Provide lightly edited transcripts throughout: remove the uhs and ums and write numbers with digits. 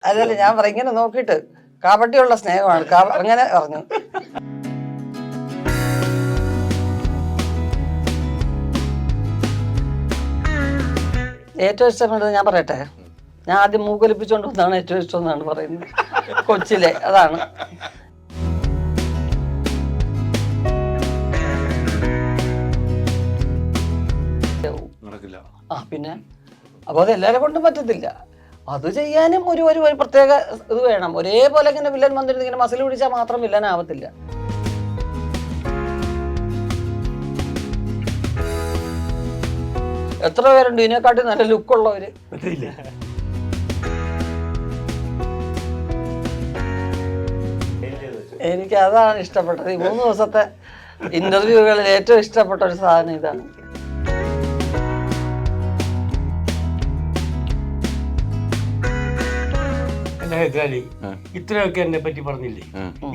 അതല്ല ഞാൻ പറയും ഇങ്ങനെ നോക്കിയിട്ട് കാപട്യമുള്ള സ്നേഹമാണ് അങ്ങനെ പറഞ്ഞു. ഏറ്റവും ഇഷ്ടപ്പെട്ടത് ഞാൻ പറയട്ടെ, ഞാൻ ആദ്യം മൂക്കൊലിപ്പിച്ചോണ്ട് വന്നതാണ് ഏറ്റവും ഇഷ്ടം എന്നാണ് പറയുന്നത്. കൊച്ചിലെ അതാണ്. പിന്നെ അപ്പോൾ അത് എല്ലാവരെ കൊണ്ടും പറ്റത്തില്ല. അത് ചെയ്യാനും ഒരു പ്രത്യേക ഇത് വേണം. ഒരേപോലെ ഇങ്ങനെ വില്ലൻ വന്നിരുന്ന് ഇങ്ങനെ മസിൽ പിടിച്ചാൽ മാത്രം വില്ലൻ ആവത്തില്ല. എത്ര പേരുണ്ട് ഇതിനെക്കാട്ടി നല്ല ലുക്കുള്ളവര്. എനിക്ക് അതാണ് ഇഷ്ടപ്പെട്ടത്. ഈ 3 ദിവസത്തെ ഇന്റർവ്യൂകളിൽ ഏറ്റവും ഇഷ്ടപ്പെട്ട ഒരു സാധനം ഇതാണ്. ഇത്രയൊക്കെ എന്നെ പറ്റി പറഞ്ഞില്ലേ,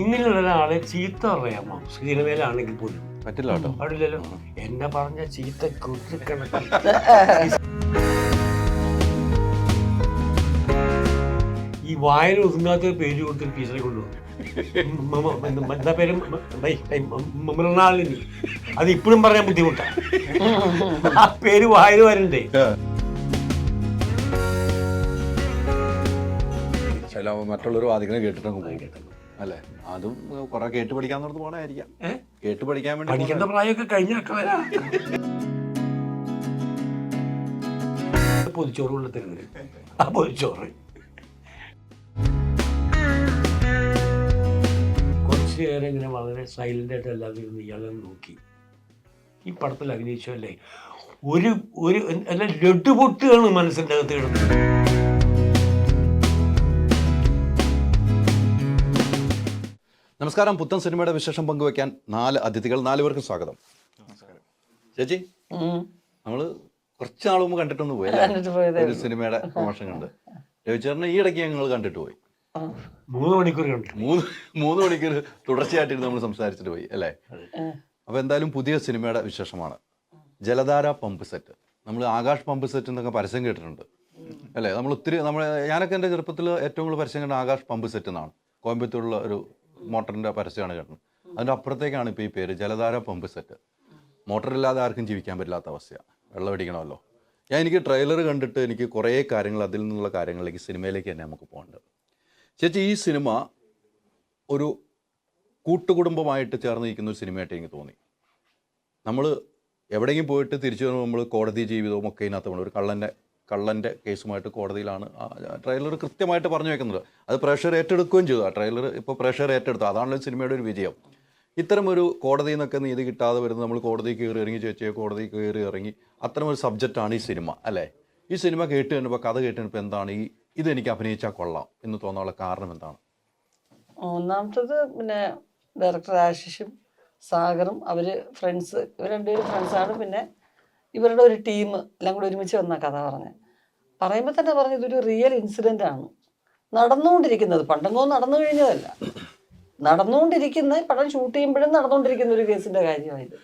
ഇങ്ങനെയുള്ള ഒരാളെ ചീത്ത പറയാമോ സിനിമയിലാണെങ്കിൽ പോലും? പറ്റില്ല കേട്ടോ, പാടില്ലല്ലോ. എന്നെ പറഞ്ഞ ചീത്ത കുറിക്കണക്കിൽ. ഈ വായന ഒതുങ്ങാത്ത പേര് കൊടുത്ത് ടീച്ചറെ കൊണ്ടുപോകും. എന്താ പേര്? മൃണാളിനി. അത് ഇപ്പോഴും പറയാൻ ബുദ്ധിമുട്ടാണ്. ആ പേര് വായന വരണ്ടേ? ചില മറ്റുള്ളവർ വാദിക്കുന്നത് കേട്ടിട്ടങ്ങ് പോകും അല്ലേ? അതും കുറെ കേട്ട് പഠിക്കാൻ നടന്നു പോണായിരിക്കാം. കേട്ട് പഠിക്കാൻ വേണ്ടി പഠിക്കേണ്ട പ്രായമൊക്കെ കഴിഞ്ഞൊക്കെ വരാം. പൊതിച്ചോറ് കൊണ്ടുത്തരുന്നത്, ആ പൊതിച്ചോറ് കുറച്ച് നേരം ഇങ്ങനെ വളരെ സൈലന്റ് ആയിട്ട് എല്ലാവരും ഇരുന്ന് ഇയാളെ നോക്കി. ഈ പടത്തിൽ അഭിനയിച്ചല്ലേ ഒരു എല്ലാ ലഡു പൊട്ടുകയാണ് മനസ്സിൻ്റെ അകത്ത് കിടന്നത്. നമസ്കാരം. പുത്തൻ സിനിമയുടെ വിശേഷം പങ്കുവയ്ക്കാൻ 4 അതിഥികൾ, 4 പേർക്കും സ്വാഗതം. ചേച്ചി, നമ്മള് കുറച്ച് നാൾ മുമ്പ് കണ്ടിട്ടൊന്ന് പോയി ഒരു സിനിമയുടെ പ്രൊമോഷൻ കണ്ട്. രവിചേട്ടനെ ഈ ഇടയ്ക്ക് ഞങ്ങൾ കണ്ടിട്ട് പോയി. 3 മണിക്കൂർ കണ്ടു. 3 മണിക്കൂർ തുടർച്ചയായിട്ടിരുന്ന് നമ്മൾ സംസാരിച്ചിട്ട് പോയി അല്ലേ? അപ്പൊ എന്തായാലും പുതിയ സിനിമയുടെ വിശേഷമാണ് ജലധാര പമ്പ് സെറ്റ്. നമ്മൾ ആകാശ് പമ്പ് സെറ്റ് എന്നൊക്കെ പരസ്യം കേട്ടിട്ടുണ്ട് അല്ലേ? ഞാനൊക്കെ എൻ്റെ ചെറുപ്പത്തിൽ ഏറ്റവും കൂടുതൽ പരസ്യം കണ്ട ആകാശ് പമ്പ് സെറ്റ് എന്നാണ്. കോയമ്പത്തൂരുള്ള ഒരു മോട്ടറിൻ്റെ പരസ്യമാണ് കേട്ടത്. അതിൻ്റെ അപ്പുറത്തേക്കാണ് ഇപ്പോൾ ഈ പേര് ജലധാര പമ്പ് സെറ്റ്. മോട്ടറില്ലാതെ ആർക്കും ജീവിക്കാൻ പറ്റാത്ത അവസ്ഥയാണ്. വെള്ളം അടിക്കണമല്ലോ. എനിക്ക് ട്രെയിലർ കണ്ടിട്ട് എനിക്ക് കുറേ കാര്യങ്ങൾ, അതിൽ നിന്നുള്ള കാര്യങ്ങളിലേക്ക്, സിനിമയിലേക്ക് തന്നെ നമുക്ക് പോകേണ്ടത്. ചേച്ചി, ഈ സിനിമ ഒരു കൂട്ടുകുടുംബമായിട്ട് ചേർന്ന് നിൽക്കുന്ന ഒരു സിനിമയായിട്ട് എനിക്ക് തോന്നി. നമ്മൾ എവിടെയെങ്കിലും പോയിട്ട് തിരിച്ചു വരുമ്പോൾ നമ്മൾ കോടതി ജീവിതവും ഒക്കെ ഇതിനകത്ത് വേണം. ഒരു കള്ളൻ്റെ കേസുമായിട്ട് കോടതിയിലാണ് ട്രെയിലർ കൃത്യമായിട്ട് പറഞ്ഞു വെക്കുന്നത്. അത് പ്രേക്ഷകർ ഏറ്റെടുക്കുകയും ചെയ്തു. ആ ട്രെയിലർ ഇപ്പോൾ പ്രേക്ഷകർ ഏറ്റെടുത്തു. അതാണല്ലോ സിനിമയുടെ ഒരു വിജയം. ഇത്തരം ഒരു കോടതിയിൽ നിന്നൊക്കെ നീതി കിട്ടാതെ വരുന്നത്, നമ്മൾ കോടതി കയറി ഇറങ്ങി, ചേച്ചിയെ കോടതി കയറി ഇറങ്ങി, അത്തരം ഒരു സബ്ജക്റ്റാണ് ഈ സിനിമ അല്ലേ? ഈ സിനിമ കേട്ട് കഴിഞ്ഞപ്പോൾ, കഥ കേട്ട് കഴിഞ്ഞപ്പോൾ എന്താണ് ഇതെനിക്ക് അഭിനയിച്ചാൽ കൊള്ളാം എന്ന് തോന്നാനുള്ള കാരണം എന്താണ്? ഒന്നാമത്തത് പിന്നെ ഡയറക്ടർ ആശിഷും സാഗറും അവർ ഫ്രണ്ട്സ്, ഇവർ 2 പേരും ഫ്രണ്ട്സാണ്. പിന്നെ ഇവരുടെ ഒരു ടീം എല്ലാം കൂടി ഒരുമിച്ച് വന്ന കഥ പറയുമ്പോൾ തന്നെ പറഞ്ഞു ഇതൊരു റിയൽ ഇൻസിഡൻ്റ് ആണ് നടന്നുകൊണ്ടിരിക്കുന്നത്. പണ്ടെങ്ങോ നടന്നു കഴിഞ്ഞതല്ല, നടന്നുകൊണ്ടിരിക്കുന്ന, പടം ഷൂട്ട് ചെയ്യുമ്പോഴും നടന്നുകൊണ്ടിരിക്കുന്ന ഒരു കേസിൻ്റെ കാര്യമായത്.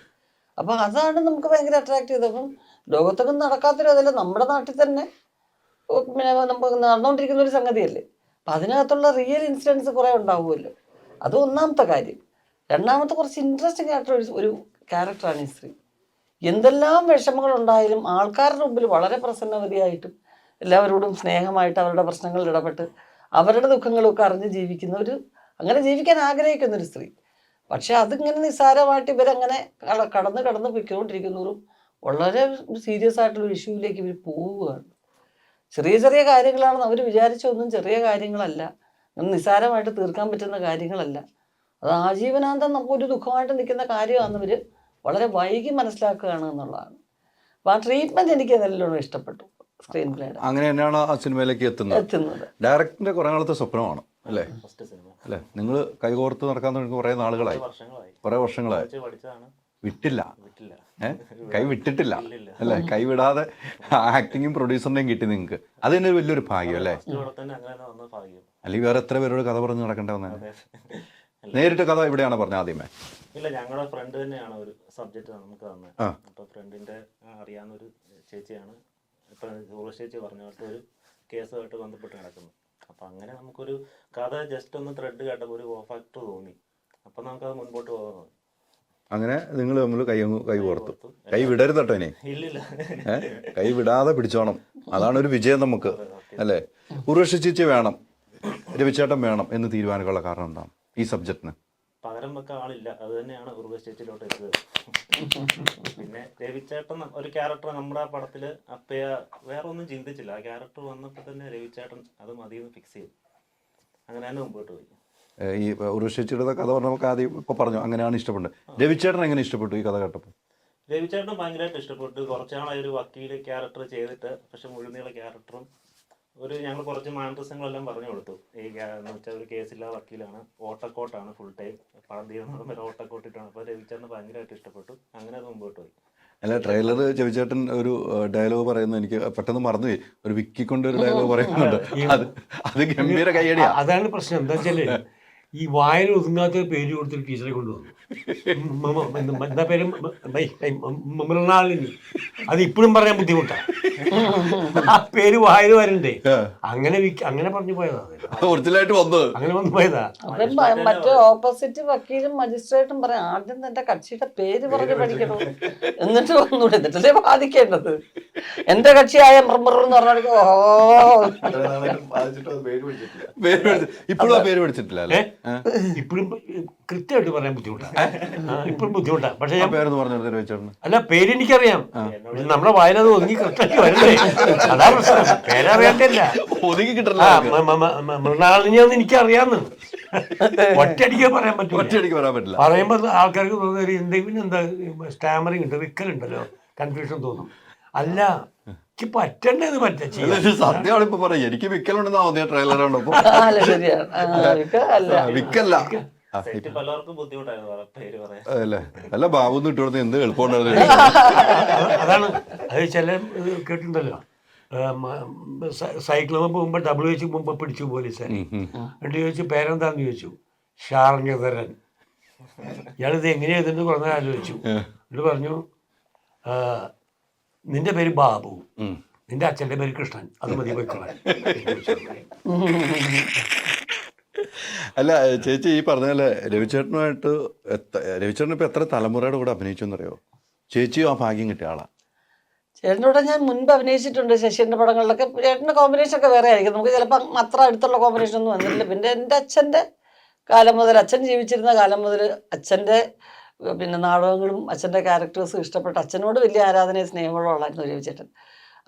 അപ്പോൾ അതാണ് നമുക്ക് ഭയങ്കര അട്രാക്ട് ചെയ്തത്. അപ്പം ലോകത്തൊന്നും നടക്കാത്തൊരു അതല്ല, നമ്മുടെ നാട്ടിൽ തന്നെ പിന്നെ നമുക്ക് നടന്നുകൊണ്ടിരിക്കുന്ന ഒരു സംഗതിയല്ലേ. അപ്പം അതിനകത്തുള്ള റിയൽ ഇൻസിഡൻസ് കുറേ ഉണ്ടാവുമല്ലോ. അത് ഒന്നാമത്തെ കാര്യം. രണ്ടാമത്തെ കുറച്ച് ഇൻട്രസ്റ്റിംഗ് ആയിട്ടുള്ള ഒരു ക്യാരക്ടറാണ് ഈ സ്ത്രീ. എന്തെല്ലാം വിഷമങ്ങളുണ്ടായാലും ആൾക്കാരുടെ മുമ്പിൽ വളരെ പ്രസന്നവതിയായിട്ടും എല്ലാവരോടും സ്നേഹമായിട്ട് അവരുടെ പ്രശ്നങ്ങളിൽ ഇടപെട്ട് അവരുടെ ദുഃഖങ്ങളൊക്കെ അറിഞ്ഞ് ജീവിക്കുന്ന അങ്ങനെ ജീവിക്കാൻ ആഗ്രഹിക്കുന്നൊരു സ്ത്രീ. പക്ഷെ അതിങ്ങനെ നിസ്സാരമായിട്ട് ഇവരങ്ങനെ കടന്ന് പൊയ്ക്കൊണ്ടിരിക്കുന്നവരും വളരെ സീരിയസ് ആയിട്ടുള്ള ഇഷ്യൂവിലേക്ക് ഇവർ പോവുകയാണ്. ചെറിയ ചെറിയ കാര്യങ്ങളാണെന്ന് അവർ വിചാരിച്ചൊന്നും ചെറിയ കാര്യങ്ങളല്ല, നിസ്സാരമായിട്ട് തീർക്കാൻ പറ്റുന്ന കാര്യങ്ങളല്ല. അത് ആജീവനാന്തം നമുക്കൊരു ദുഃഖമായിട്ട് നിൽക്കുന്ന കാര്യമാണെന്നവർ വളരെ വൈകി മനസ്സിലാക്കുകയാണ് എന്നുള്ളതാണ്. അപ്പോൾ ആ ട്രീറ്റ്മെൻറ്റ് എനിക്ക് നല്ലോണം ഇഷ്ടപ്പെട്ടു. സ്ക്രീൻ പ്ലേയുടെ അങ്ങനെ തന്നെയാണ് ആ സിനിമയിലേക്ക് എത്തുന്നത്. ഡയറക്ടറിൻ്റെ കുറേ നാളത്തെ സ്വപ്നമാണ് അല്ലേ? നിങ്ങൾ കൈകോർത്ത് നടക്കാൻ തുടങ്ങി കുറേ നാളുകളായി, കുറേ വർഷങ്ങളായി. വിട്ടില്ല, കൈ വിട്ടിട്ടില്ല അല്ലേ? കൈ വിടാതെ ആക്ടിങ്ങും പ്രൊഡ്യൂസറിനെയും കിട്ടി നിങ്ങൾക്ക്. അത് തന്നെ വലിയൊരു ഭാഗ്യം അല്ലേ? അല്ലെങ്കിൽ വേറെ എത്ര പേരോട് കഥ പറഞ്ഞ് നടക്കേണ്ട വന്നേ? നേരിട്ട് കഥ ഇവിടെയാണ് പറഞ്ഞത് ആദ്യമേ? ഇല്ല, ഞങ്ങളുടെ ഫ്രണ്ട് തന്നെയാണ് ഒരു സബ്ജക്റ്റ് നമുക്ക് തന്നത്. അപ്പോൾ ഫ്രണ്ടിൻ്റെ അറിയാവുന്ന ഒരു ചേച്ചിയാണ് ഇപ്പം ചേച്ചി പറഞ്ഞ പോലത്തെ ഒരു കേസുമായിട്ട് ബന്ധപ്പെട്ട് നടക്കുന്നത്. അപ്പം അങ്ങനെ നമുക്കൊരു കഥ ജസ്റ്റ് ഒന്ന് ത്രെഡ് കേട്ടപ്പോൾ ഒരു ഫാക്ടർ തോന്നി. അപ്പം നമുക്കത് മുൻപോട്ട് പോകാൻ തോന്നി. അങ്ങനെ നിങ്ങൾ തമ്മിൽ കൈ കോർത്തു. കൈ വിടരുത് കേട്ടോ ഇനി. ഇല്ലില്ല. കൈ വിടാതെ പിടിച്ചോണം. അതാണ് ഒരു വിജയം നമുക്ക്, അല്ലേ? ഉർവശി ചേച്ചി വേണം, രവിചേട്ടൻ വേണം എന്ന് തീരുമാനിക്കാനുള്ള കാരണം എന്താണ് ഈ സബ്ജക്റ്റിന്? പകരം വെക്കാൻ ആളില്ല, അത് തന്നെയാണ് ഉർവശി ചേച്ചിയിലോട്ട് എത്തിയത്. പിന്നെ രവിചേട്ടൻ ഒരു ക്യാരക്ടർ നമ്മുടെ പടത്തിൽ അപ്പയ വേറെ ഒന്നും ചിന്തിച്ചില്ല. ആ ക്യാരക്ടർ വന്നപ്പോൾ തന്നെ രവിചേട്ടൻ അത് മതിയെന്ന് ഫിക്സ് ചെയ്തു. അങ്ങനെ തന്നെ മുമ്പോട്ട് പോയി. ഈ ഉർവശി ചേച്ചിയുടെ കഥ പറഞ്ഞപ്പോൾ ആദ്യം ഇപ്പോൾ പറഞ്ഞു അങ്ങനെയാണ് ഇഷ്ടപ്പെട്ടത്. രവിചേട്ടൻ എങ്ങനെ ഇഷ്ടപ്പെട്ടു ഈ കഥ കേട്ടപ്പോൾ? രവിചേട്ടൻ ഭയങ്കരമായിട്ട് ഇഷ്ടപ്പെട്ടു. കുറച്ചാളായി ഒരു വക്കീൽ ക്യാരക്ടർ ചെയ്തിട്ട്, പക്ഷെ മുഴുനീള ക്യാരക്ടറും ഞങ്ങൾ കുറച്ച് മാനറിസങ്ങളെല്ലാം പറഞ്ഞു കൊടുത്തു. എന്ന് വെച്ചാൽ ഒരു കേസില്ലാ വക്കീലാണ്, ഓട്ടക്കോട്ടാണ് ഫുൾ ടൈം, പടം തീരുന്നതും വരെ ഓട്ടക്കോട്ടിട്ടാണ്. അപ്പോൾ രവിചേട്ടന് ഭയങ്കരമായിട്ട് ഇഷ്ടപ്പെട്ടു. അങ്ങനെ അത് മുമ്പോട്ട് പോയി. അല്ല, ട്രെയിലർ രവിചേട്ടൻ ഒരു ഡയലോഗ് പറയുന്നത് എനിക്ക് പെട്ടെന്ന് മറന്നുപോയി. ഒരു വിക്കിക്കൊണ്ട് ഒരു ഡയലോഗ് പറയുന്നുണ്ട്. അത് ഗംഭീര കയ്യടിയാ. അതാണ് പ്രശ്നം. എന്താ വെച്ചാല് ഈ വായന ഒതുങ്ങാത്ത പേര് കൊടുത്തൊരു ടീച്ചറെ കൊണ്ടുവന്നു. എന്താ പേര്? മൃണാളിനി. അത് ഇപ്പോഴും പറയാൻ ബുദ്ധിമുട്ടാണ്. ആ പേര് വായന വരണ്ടേ? അങ്ങനെ പറഞ്ഞു പോയതാ. ഒറിജിനലായിട്ട് വന്നത് അങ്ങനെ വന്നു പോയതാ. മറ്റേ ഓപ്പോസിറ്റ് വക്കീലും മജിസ്ട്രേറ്റും പറയാം ആദ്യം എന്റെ കക്ഷിയുടെ പേര് പറഞ്ഞ് പഠിക്കണോ, എന്നിട്ട് വന്നൂടെ, എന്നിട്ടല്ലേ ബാധിക്കേണ്ടത്. എന്റെ കക്ഷിയായ എന്ന് പറഞ്ഞാൽ ഇപ്പോഴും ആ പേര് പഠിച്ചിട്ടില്ല അല്ലേ? ഇപ്പോഴും കൃത്യമായിട്ട് പറയാൻ ബുദ്ധിമുട്ടാണ്. ഇപ്പോഴും ബുദ്ധിമുട്ടാണ്. പക്ഷെ ഞാൻ പേരെന്ന് പറഞ്ഞു രവിചേട്ടന് അല്ല, പേര് എനിക്കറിയാം. നമ്മുടെ വായന അത് ഒതുങ്ങി കൃത്യമായിട്ട് വരണ്ടേ? അതാ പ്രശ്നം. പേരറിയാത്തല്ല, ഒതുങ്ങി കിട്ടില്ല. മൃണാളിനിയാന്ന് എനിക്കറിയാന്ന് ഒറ്റയടിക്ക് പറയാൻ പറ്റും. ഒറ്റയടിക്ക് പറയാൻ പറ്റില്ല. പറയുമ്പോ ആൾക്കാർക്ക് തോന്നുന്നത് എന്തെങ്കിലും എന്താ സ്റ്റാമറിങ് ഉണ്ട്, വിക്കലുണ്ടല്ലോ, കൺഫ്യൂഷൻ തോന്നും. അല്ല, എനിക്ക് പറ്റണ്ടത് സത്യമാണ് ഇപ്പൊ പറയാം. എനിക്ക് വിക്കലുണ്ടെന്നാ തോന്നിയ ട്രെയിലർ കണ്ടപ്പോ. വിക്കല്ല പലർക്കും ബുദ്ധിമുട്ടായിരുന്നു പേര് പറയാൻ. അല്ലേ? അല്ല, ബാബു ഇട്ട് കൊടുത്ത് എന്ത് എളുപ്പമുണ്ടായിരുന്നു. അതാണ്. അത് ചില കേട്ടിട്ടുണ്ടല്ലോ, സൈക്കിളിൽ പോകുമ്പോൾ WH മുമ്പ് പിടിച്ചു പോലീസുകാർ. എന്നിട്ട് ചോദിച്ചു പേരെന്താന്ന് ചോദിച്ചു. ഷാർഗധരൻ. ഇയാളിത് എങ്ങനെയാ ഇതിന് കുറഞ്ഞ ആലോചിച്ചു. എന്നിട്ട് പറഞ്ഞു, നിന്റെ പേര് ബാബു, നിന്റെ അച്ഛൻ്റെ പേര് കൃഷ്ണൻ, അത് മതി പോയിക്കളാൻ. അല്ല ചേച്ചി, ഈ പറഞ്ഞ പോലെ രവിചേട്ടനുമായിട്ട് രവിചേട്ടൻ ഇപ്പൊ എത്ര തലമുറയുടെ കൂടെ അഭിനയിച്ചു എന്നറിയോ? ചേച്ചിയും ആ ഭാഗ്യം കിട്ടിയ ആളാ. ചേട്ടൻ്റെ കൂടെ ഞാൻ മുൻപ് അഭിനയിച്ചിട്ടുണ്ട് ശശിന്റെ പടങ്ങളിലൊക്കെ. ചേട്ടൻ്റെ കോമ്പിനേഷൻ ഒക്കെ വേറെ ആയിരിക്കും, നമുക്ക് ചിലപ്പോൾ അത്ര അടുത്തുള്ള കോമ്പിനേഷൻ ഒന്നും വന്നിട്ടില്ല. പിന്നെ എൻ്റെ അച്ഛൻ്റെ കാലം മുതൽ, അച്ഛൻ ജീവിച്ചിരുന്ന കാലം മുതൽ അച്ഛൻ്റെ പിന്നെ നാടകങ്ങളും അച്ഛൻ്റെ ക്യാരക്ടേഴ്സും ഇഷ്ടപ്പെട്ട, അച്ഛനോട് വലിയ ആരാധനയും സ്നേഹമുള്ള ആളായിരുന്നു രവിചേട്ടൻ.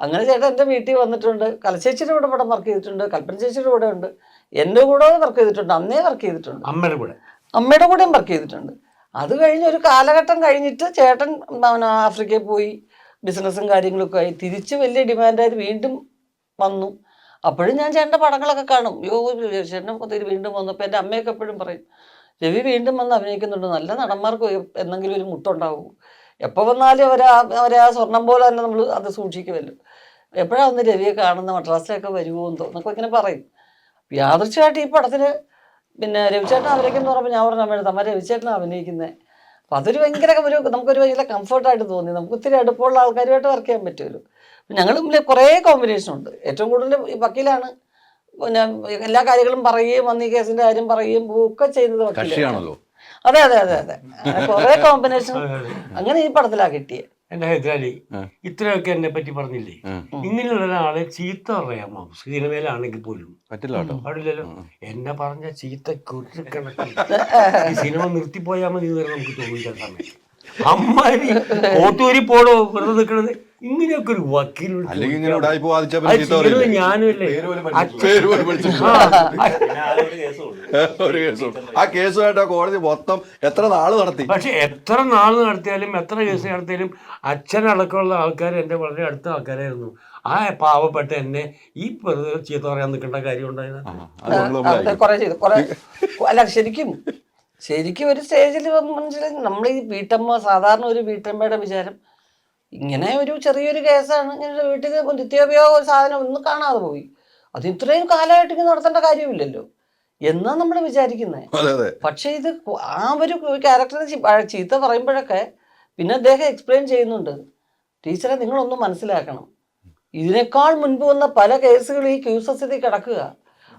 അങ്ങനെ ചേട്ടൻ എൻ്റെ വീട്ടിൽ വന്നിട്ടുണ്ട്. കലച്ചേച്ചിയുടെ കൂടെ പടം വർക്ക് ചെയ്തിട്ടുണ്ട്, കൽപ്പന ചേച്ചിയുടെ കൂടെ ഉണ്ട്, എൻ്റെ കൂടെ വർക്ക് ചെയ്തിട്ടുണ്ട്, അന്നേ വർക്ക് ചെയ്തിട്ടുണ്ട്, അമ്മയുടെ കൂടെയും വർക്ക് ചെയ്തിട്ടുണ്ട്. അത് കഴിഞ്ഞ് ഒരു കാലഘട്ടം കഴിഞ്ഞിട്ട് ചേട്ടൻ ആഫ്രിക്കയിൽ പോയി ബിസിനസ്സും കാര്യങ്ങളൊക്കെ ആയി തിരിച്ച് വലിയ ഡിമാൻഡായിട്ട് വീണ്ടും വന്നു. അപ്പോഴും ഞാൻ ചേട്ടൻ്റെ പടങ്ങളൊക്കെ കാണും. ചേട്ടനെ വീണ്ടും വന്നപ്പോൾ എൻ്റെ അമ്മയൊക്കെ എപ്പോഴും പറയും, രവി വീണ്ടും വന്ന് അഭിനയിക്കുന്നുണ്ട്, നല്ല നടന്മാർക്ക് എന്തെങ്കിലും ഒരു മുട്ടുണ്ടാവും, എപ്പോൾ വന്നാലും അവരാ സ്വർണം പോലെ തന്നെ നമ്മൾ അത് സൂക്ഷിക്കുമല്ലോ, എപ്പോഴാണ് ഒന്ന് രവിയെ കാണുന്ന, മദ്രാസിലൊക്കെ വരുമോ എന്ന് എന്നൊക്കെ ഇങ്ങനെ പറയും. യാദൃശ്യമായിട്ട് ഈ പടത്തിൽ പിന്നെ രവിചേട്ടൻ അഭിനയിക്കുന്ന പറയുമ്പോൾ ഞാൻ പറഞ്ഞ അമ്മയുടെ തമ്മ രവിചേട്ടനാണ് അഭിനയിക്കുന്നത്. അപ്പോൾ അതൊരു ഭയങ്കര നമുക്കൊരു ഭയങ്കര കംഫർട്ടായിട്ട് തോന്നി. നമുക്ക് ഒത്തിരി അടുപ്പമുള്ള ആൾക്കാരുമായിട്ട് വർക്ക് ചെയ്യാൻ പറ്റുമല്ലോ. ഞങ്ങൾ തമ്മിൽ കുറേ കോമ്പിനേഷനുണ്ട്. ഏറ്റവും കൂടുതൽ ഈ വക്കീലാണ്, പിന്നെ എല്ലാ കാര്യങ്ങളും പറയുകയും വന്ന് ഈ കേസിൻ്റെ കാര്യം പറയുകയും ഒക്കെ ചെയ്യുന്നത് വക്കീലാണല്ലോ. അതെ അതെ അതെ അതെ, കുറേ കോമ്പിനേഷൻ അങ്ങനെ ഈ പടത്തിലാ കിട്ടിയത്. എന്റെ ഹൈദരാലി ഇത്രയൊക്കെ എന്നെ പറ്റി പറഞ്ഞില്ലേ, ഇങ്ങനെയുള്ള ഒരാളെ ചീത്ത പറയാമോ സിനിമയിലാണെങ്കിൽ പോലും? പാടില്ലല്ലോ. എന്നെ പറഞ്ഞ ചീത്ത ഈ സിനിമ നിർത്തിപ്പോയാൽ മതി എന്ന് നമുക്ക് തോന്നിക്കാൻ സമയം. അമ്മാരി കോട്ടൂരി പോടോ വെറുതെ നിൽക്കണത്. ഇങ്ങനെയൊക്കെ ഒരു വക്കീൽ ഞാനുമല്ലേ ആ കേസുമായിട്ട് കോടതി മൊത്തം എത്ര നാള് നടത്തി. പക്ഷെ എത്ര നാള് നടത്തിയാലും എത്ര കേസ് നടത്തിയാലും അച്ഛനടക്കമുള്ള ആൾക്കാർ എൻ്റെ വളരെ അടുത്ത ആൾക്കാരായിരുന്നു. ആ പാവപ്പെട്ട എന്നെ ഈ ചീത്ത പറയാൻ നിൽക്കേണ്ട കാര്യം ഉണ്ടായിരുന്നു. അല്ല, ശരിക്കും ഒരു സ്റ്റേജിൽ മനസ്സിലായി നമ്മൾ ഈ വീട്ടമ്മ, സാധാരണ ഒരു വീട്ടമ്മയുടെ വിചാരം ഇങ്ങനെ ഒരു ചെറിയൊരു കേസാണ്, ഇങ്ങനെ വീട്ടിൽ നിത്യോപയോഗ ഒരു സാധനം ഒന്നും കാണാതെ പോയി, അത് ഇത്രയും കാലമായിട്ട് ഇങ്ങനെ നടത്തേണ്ട കാര്യമില്ലല്ലോ എന്നാ നമ്മൾ വിചാരിക്കുന്നത്. പക്ഷെ ഇത് ആ ഒരു ക്യാരക്ടറിനെ ചീത്ത പറയുമ്പോഴൊക്കെ പിന്നെ അദ്ദേഹം എക്സ്പ്ലെയിൻ ചെയ്യുന്നുണ്ട്, ടീച്ചറെ നിങ്ങളൊന്നും മനസ്സിലാക്കണം, ഇതിനേക്കാൾ മുൻപ് വന്ന പല കേസുകൾ ഈ ക്യൂസസിൽ കിടക്കുക,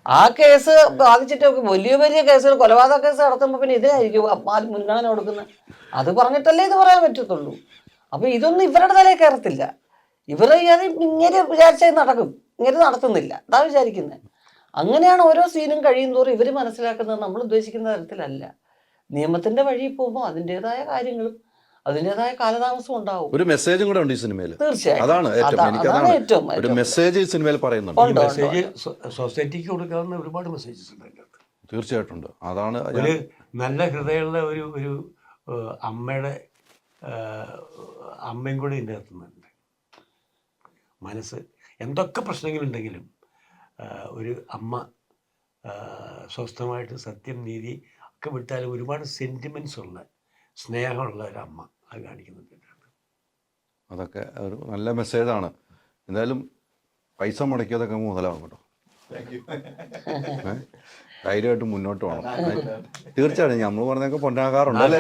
ആ കേസ് ബാധിച്ചിട്ടൊക്കെ വലിയ വലിയ കേസുകൾ, കൊലപാതക കേസ് നടത്തുമ്പോൾ പിന്നെ ഇതിനായിരിക്കും മുൻഗണന കൊടുക്കുന്നത്. അത് പറഞ്ഞിട്ടല്ലേ ഇത് പറയാൻ പറ്റത്തുള്ളൂ. അപ്പൊ ഇതൊന്നും ഇവരുടെ തലയിൽ കയറത്തില്ല. ഇവർ അത് ഇങ്ങനെ വിചാരിച്ചത് നടക്കും, ഇങ്ങനെ നടത്തുന്നില്ല, അതാ വിചാരിക്കുന്നത്. അങ്ങനെയാണ് ഓരോ സീനും കഴിയും തോറും ഇവർ മനസ്സിലാക്കുന്നത് നമ്മൾ ഉദ്ദേശിക്കുന്ന തരത്തിലല്ല. നിയമത്തിന്റെ വഴി പോകുമ്പോൾ അതിൻ്റെതായ കാര്യങ്ങളും അതിൻ്റെതായ കാലതാമസം ഉണ്ടാവും. ഒരു മെസ്സേജും കൂടെ ഉണ്ട് ഈ സിനിമയിൽ. തീർച്ചയായും അതാണ് അതാണ് ഏറ്റവും ഒരു മെസ്സേജ് ഈ സിനിമയിൽ പറയുന്നുണ്ട്. ഈ മെസ്സേജ് സൊസൈറ്റിക്ക് കൊടുക്കാവുന്ന ഒരുപാട് മെസ്സേജസ് ഉണ്ട് അതിൻ്റെ അകത്ത്. തീർച്ചയായിട്ടും ഉണ്ട്. അതാണ് ഒരു നല്ല ഹൃദയമുള്ള ഒരു അമ്മയുടെ അമ്മയും കൂടി ഇതിൻ്റെ അകത്തുന്നുണ്ട്. മനസ്സ് എന്തൊക്കെ പ്രശ്നങ്ങളുണ്ടെങ്കിലും ഒരു അമ്മ സ്വസ്ഥമായിട്ട് സത്യം നീതി ഒക്കെ വിട്ടാലും ഒരുപാട് സെൻറ്റിമെൻറ്റ്സ് ഉള്ള സ്നേഹമുള്ള ഒരു അമ്മ അത് കാണിക്കുന്നുണ്ട്. അതൊക്കെ ഒരു നല്ല മെസ്സേജാണ്. എന്തായാലും പൈസ മുടക്കിയതൊക്കെ മുതലാവും കേട്ടോ. ധൈര്യമായിട്ട് മുന്നോട്ട് പോകണം. തീർച്ചയായിട്ടും നമ്മൾ പറഞ്ഞൊക്കെ പൊന്നാകാറുണ്ട് അല്ലേ?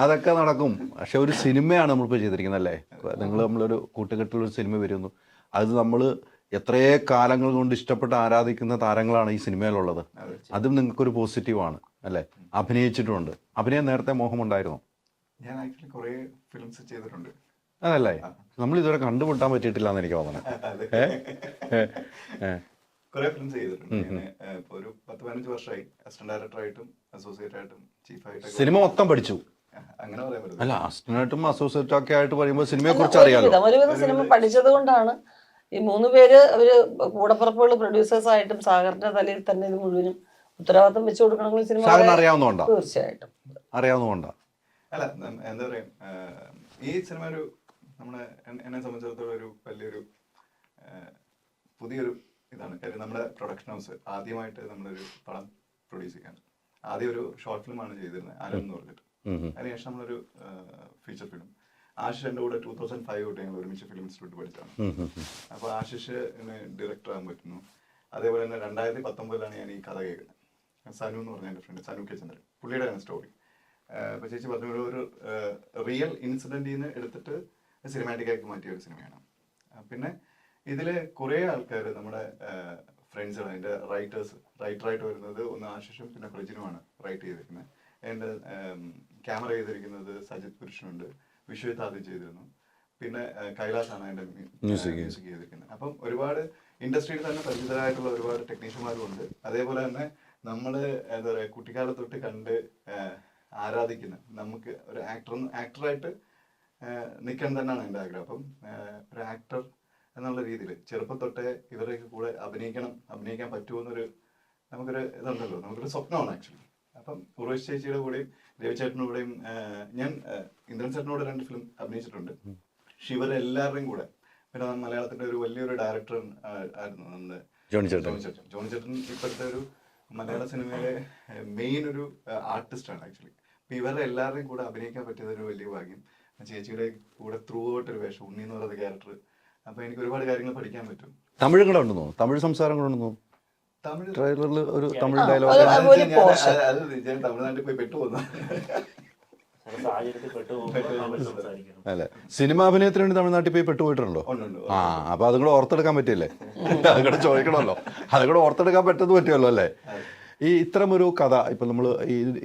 അതൊക്കെ നടക്കും. പക്ഷെ ഒരു സിനിമയാണ് നമ്മളിപ്പോൾ ചെയ്തിരിക്കുന്നത് അല്ലേ? നമ്മളൊരു കൂട്ടുകെട്ടിലൊരു സിനിമ വരുന്നു, അത് നമ്മൾ എത്രയേ കാലങ്ങൾ കൊണ്ട് ഇഷ്ടപ്പെട്ട് ആരാധിക്കുന്ന താരങ്ങളാണ് ഈ സിനിമയിലുള്ളത്. അതും നിങ്ങൾക്കൊരു പോസിറ്റീവാണ് അല്ലേ? അഭിനയിച്ചിട്ടുമുണ്ട്. അഭിനയം നേരത്തെ മോഹമുണ്ടായിരുന്നു? ഞാൻ ആക്ച്വലി കുറേ ഫിലിംസ് ചെയ്തിട്ടുണ്ട്. അതല്ലേ, നമ്മൾ ഇതുവരെ കണ്ടുമുട്ടാൻ പറ്റിയിട്ടില്ല എന്ന് എനിക്ക് തോന്നുന്നത്. കുറേ ഫിലിംസ് ചെയ്തിട്ടുണ്ട്. ഞാൻ ഇപ്പോൾ ഒരു 10-15 വർഷമായി അസിസ്റ്റന്റ് ഡയറക്ടറായിട്ടും അസോസിയേറ്റ് ആയിട്ടും ചീഫായിട്ടും സിനിമ മൊത്തം പഠിച്ചു. അങ്ങനെ പറയാൻ പറ്റും. അല്ല, അസിസ്റ്റന്റായിട്ടും അസോസിയേറ്റ് ഒക്കെ ആയിട്ട് പറയുമ്പോൾ സിനിമയെ കുറിച്ച് അറിയാലോ. ഒരുവിധം സിനിമ പഠിച്ചത് കൊണ്ടാണ് ഈ 3 പേര് അവര് കൂടപ്പുറപ്പുകൾ പ്രൊഡ്യൂസേഴ്സ് ആയിട്ടും സാഗറിന്റെ തലയിൽ തന്നെ ഇത് മുഴുവനും ഉത്തരവാദിത്തം വെച്ചു കൊടുക്കണമെങ്കിൽ സിനിമ അറിയാവുന്നതുകൊണ്ടാ? തീർച്ചയായിട്ടും അറിയാവുന്നതുകൊണ്ടാ. അല്ല, എന്താ പറയാ, ഈ സിനിമ ഒരു എന്നെ സംബന്ധിച്ചിടത്തോളം ഒരു വലിയൊരു പുതിയൊരു ഇതാണ്. കാര്യം നമ്മുടെ പ്രൊഡക്ഷൻ ഹൗസ് ആദ്യമായിട്ട് നമ്മളൊരു പടം പ്രൊഡ്യൂസ് ചെയ്യാണ്. ആദ്യം ഒരു ഷോർട്ട് ഫിലിമാണ് ചെയ്തിരുന്നത്, ആരം എന്ന് പറഞ്ഞിട്ട്. അതിനുശേഷം നമ്മളൊരു ഫീച്ചർ ഫിലിം. ആശിഷ് എൻ്റെ കൂടെ 2005 തൊട്ട് ഞങ്ങൾ ഒരുമിച്ച് ഫിലിം ഇൻസ്റ്റിറ്റ്യൂട്ട് പഠിച്ചാണ്. അപ്പോൾ ആശിഷ് എന്നെ ഡയറക്ടർ ആകാൻ പറ്റുന്നു. അതേപോലെ തന്നെ 2019 ഞാൻ ഈ കഥ കേൾക്കുന്നത്. സനു എന്ന് പറഞ്ഞ എൻ്റെ ഫ്രണ്ട്, സനു കെ ചന്ദ്രൻ, പുള്ളിയുടെ സ്റ്റോറി. അപ്പോൾ ചേച്ചി പറഞ്ഞ ഒരു റിയൽ ഇൻസിഡൻറ്റിൽ നിന്ന് എടുത്തിട്ട് സിനിമാറ്റിക് ആക്കി മാറ്റിയ ഒരു സിനിമയാണ്. പിന്നെ ഇതിൽ കുറേ ആൾക്കാർ നമ്മുടെ ഫ്രണ്ട്സുകൾ, അതിൻ്റെ റൈറ്ററായിട്ട് വരുന്നത് ഒന്ന് ആശിഷും പിന്നെ പ്രജിനുമാണ് റൈറ്റ് ചെയ്തിരിക്കുന്നത്. എൻ്റെ ക്യാമറ ചെയ്തിരിക്കുന്നത് സജിത് പുരുഷനുണ്ട്, വിശ്വജിത്ത് ആദ്യം ചെയ്തിരുന്നു, പിന്നെ കൈലാസാണ് അതിൻ്റെ മ്യൂസിക് ചെയ്തിരിക്കുന്നത്. അപ്പം ഒരുപാട് ഇൻഡസ്ട്രിയിൽ തന്നെ പരിചിതരായിട്ടുള്ള ഒരുപാട് ടെക്നീഷ്യന്മാരും ഉണ്ട്. അതേപോലെ തന്നെ നമ്മൾ എന്താ പറയുക, കുട്ടിക്കാലത്ത് തൊട്ട് കണ്ട് ആരാധിക്കുന്ന, നമുക്ക് ഒരു ആക്ടറായിട്ട് നിൽക്കാൻ തന്നെയാണ് എൻ്റെ ആഗ്രഹം. അപ്പം ഒരു ആക്ടർ എന്നുള്ള രീതിയിൽ ചെറുപ്പം തൊട്ടേ ഇവരുടെയൊക്കെ കൂടെ അഭിനയിക്കാൻ പറ്റുമെന്നൊരു നമുക്കൊരു ഇതുണ്ടല്ലോ, നമുക്കൊരു സ്വപ്നമാണ് ആക്ച്വലി. അപ്പം ഉർവശി ചേച്ചിയുടെ കൂടെയും രവിചേട്ടൻ്റെ കൂടെയും ഞാൻ ഇന്ദ്രൻ ചേട്ടനോട് 2 ഫിലിം അഭിനയിച്ചിട്ടുണ്ട്. പക്ഷെ ഇവരെല്ലാവരുടെയും കൂടെ, പിന്നെ മലയാളത്തിൻ്റെ ഒരു വലിയൊരു ഡയറക്ടർ ആയിരുന്നു നമ്മുടെ ജോണി ചേട്ടൻ. ഇപ്പോഴത്തെ ഒരു മലയാള സിനിമയിലെ മെയിൻ ഒരു ആർട്ടിസ്റ്റാണ് ആക്ച്വലി. അപ്പോൾ ഇവരുടെ എല്ലാവരുടെയും കൂടെ അഭിനയിക്കാൻ പറ്റിയതൊരു വലിയ ഭാഗ്യം. ചേച്ചിയുടെ കൂടെ ത്രൂ ഔട്ട് ഒരു വേഷം, ഉണ്ണി എന്ന് പറയുന്ന ക്യാരക്ടർ. അപ്പോൾ എനിക്ക് ഒരുപാട് കാര്യങ്ങൾ പഠിക്കാൻ പറ്റും. തമിഴ് കൂടെ ഉണ്ടെന്നോ? തമിഴ് സംസാരം കൂടെ ഉണ്ടെന്നോ? തമിഴ് ട്രെയിലറിൽ ഒരു തമിഴ് ഡയലോഗ്. അത് ഞാൻ തമിഴ്നാട്ടിൽ പോയി പെട്ടുപോകുന്നു. അല്ലെ, സിനിമ അഭിനയത്തിന് വേണ്ടി തമിഴ്നാട്ടിൽ പോയി പെട്ടുപോയിട്ടുണ്ടോ? ആ, അപ്പൊ അതും കൂടെ ഓർത്തെടുക്കാൻ പറ്റില്ലേ? അതുകൂടെ ചോദിക്കണമല്ലോ, അതുകൂടെ ഓർത്തെടുക്കാൻ പറ്റുന്നത് പറ്റുമല്ലോ അല്ലേ? ഈ ഇത്തരമൊരു കഥ ഇപ്പം നമ്മൾ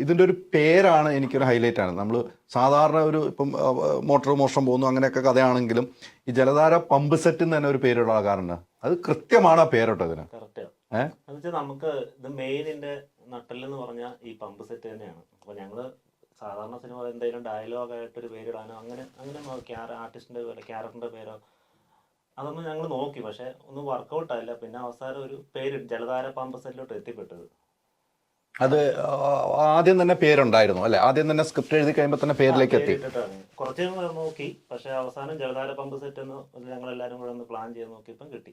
ഇതിൻ്റെ ഒരു പേരാണ് എനിക്കൊരു ഹൈലൈറ്റ് ആണ്. നമ്മൾ സാധാരണ ഒരു ഇപ്പം മോട്ടോർ മോഷണം പോകുന്നു അങ്ങനെയൊക്കെ കഥയാണെങ്കിലും ഈ ജലധാര പമ്പ് സെറ്റ് എന്ന് തന്നെ ഒരു പേരുള്ള ആൾക്കാരുണ്ട്. അത് കൃത്യമാണ് ആ പേരോട്ടോ ഇതിന്. കറക്റ്റ്. നമുക്ക് ഇത് മെയിനിന്റെ നട്ടലെന്ന് പറഞ്ഞാൽ ഈ പമ്പ് സെറ്റ് തന്നെയാണ്. അപ്പോൾ ഞങ്ങള് സാധാരണ സിനിമ എന്തെങ്കിലും ഡയലോഗായിട്ടൊരു പേരിടാനോ അങ്ങനെ ആർട്ടിസ്റ്റിന്റെ ക്യാരക്ടറിന്റെ പേരോ അതൊന്നും ഞങ്ങൾ നോക്കി, പക്ഷെ ഒന്നും വർക്കൗട്ട് ആയില്ല. പിന്നെ അവസാനം ഒരു പേര് ജലധാര പമ്പ് സെറ്റിലോട്ട് എത്തിപ്പെട്ടത്. അത് ആദ്യം തന്നെ പേരുണ്ടായിരുന്നു അല്ലെ? ആദ്യം തന്നെ സ്ക്രിപ്റ്റ് എഴുതി കഴിയുമ്പോൾ തന്നെ പേരിലേക്ക് എത്തി. കുറച്ച് നോക്കി, പക്ഷെ അവസാനം ജലധാര പമ്പ് സെറ്റ് എന്ന് ഞങ്ങൾ എല്ലാവരും കൂടെ ഒന്ന് പ്ലാൻ ചെയ്ത് നോക്കിയപ്പം കിട്ടി.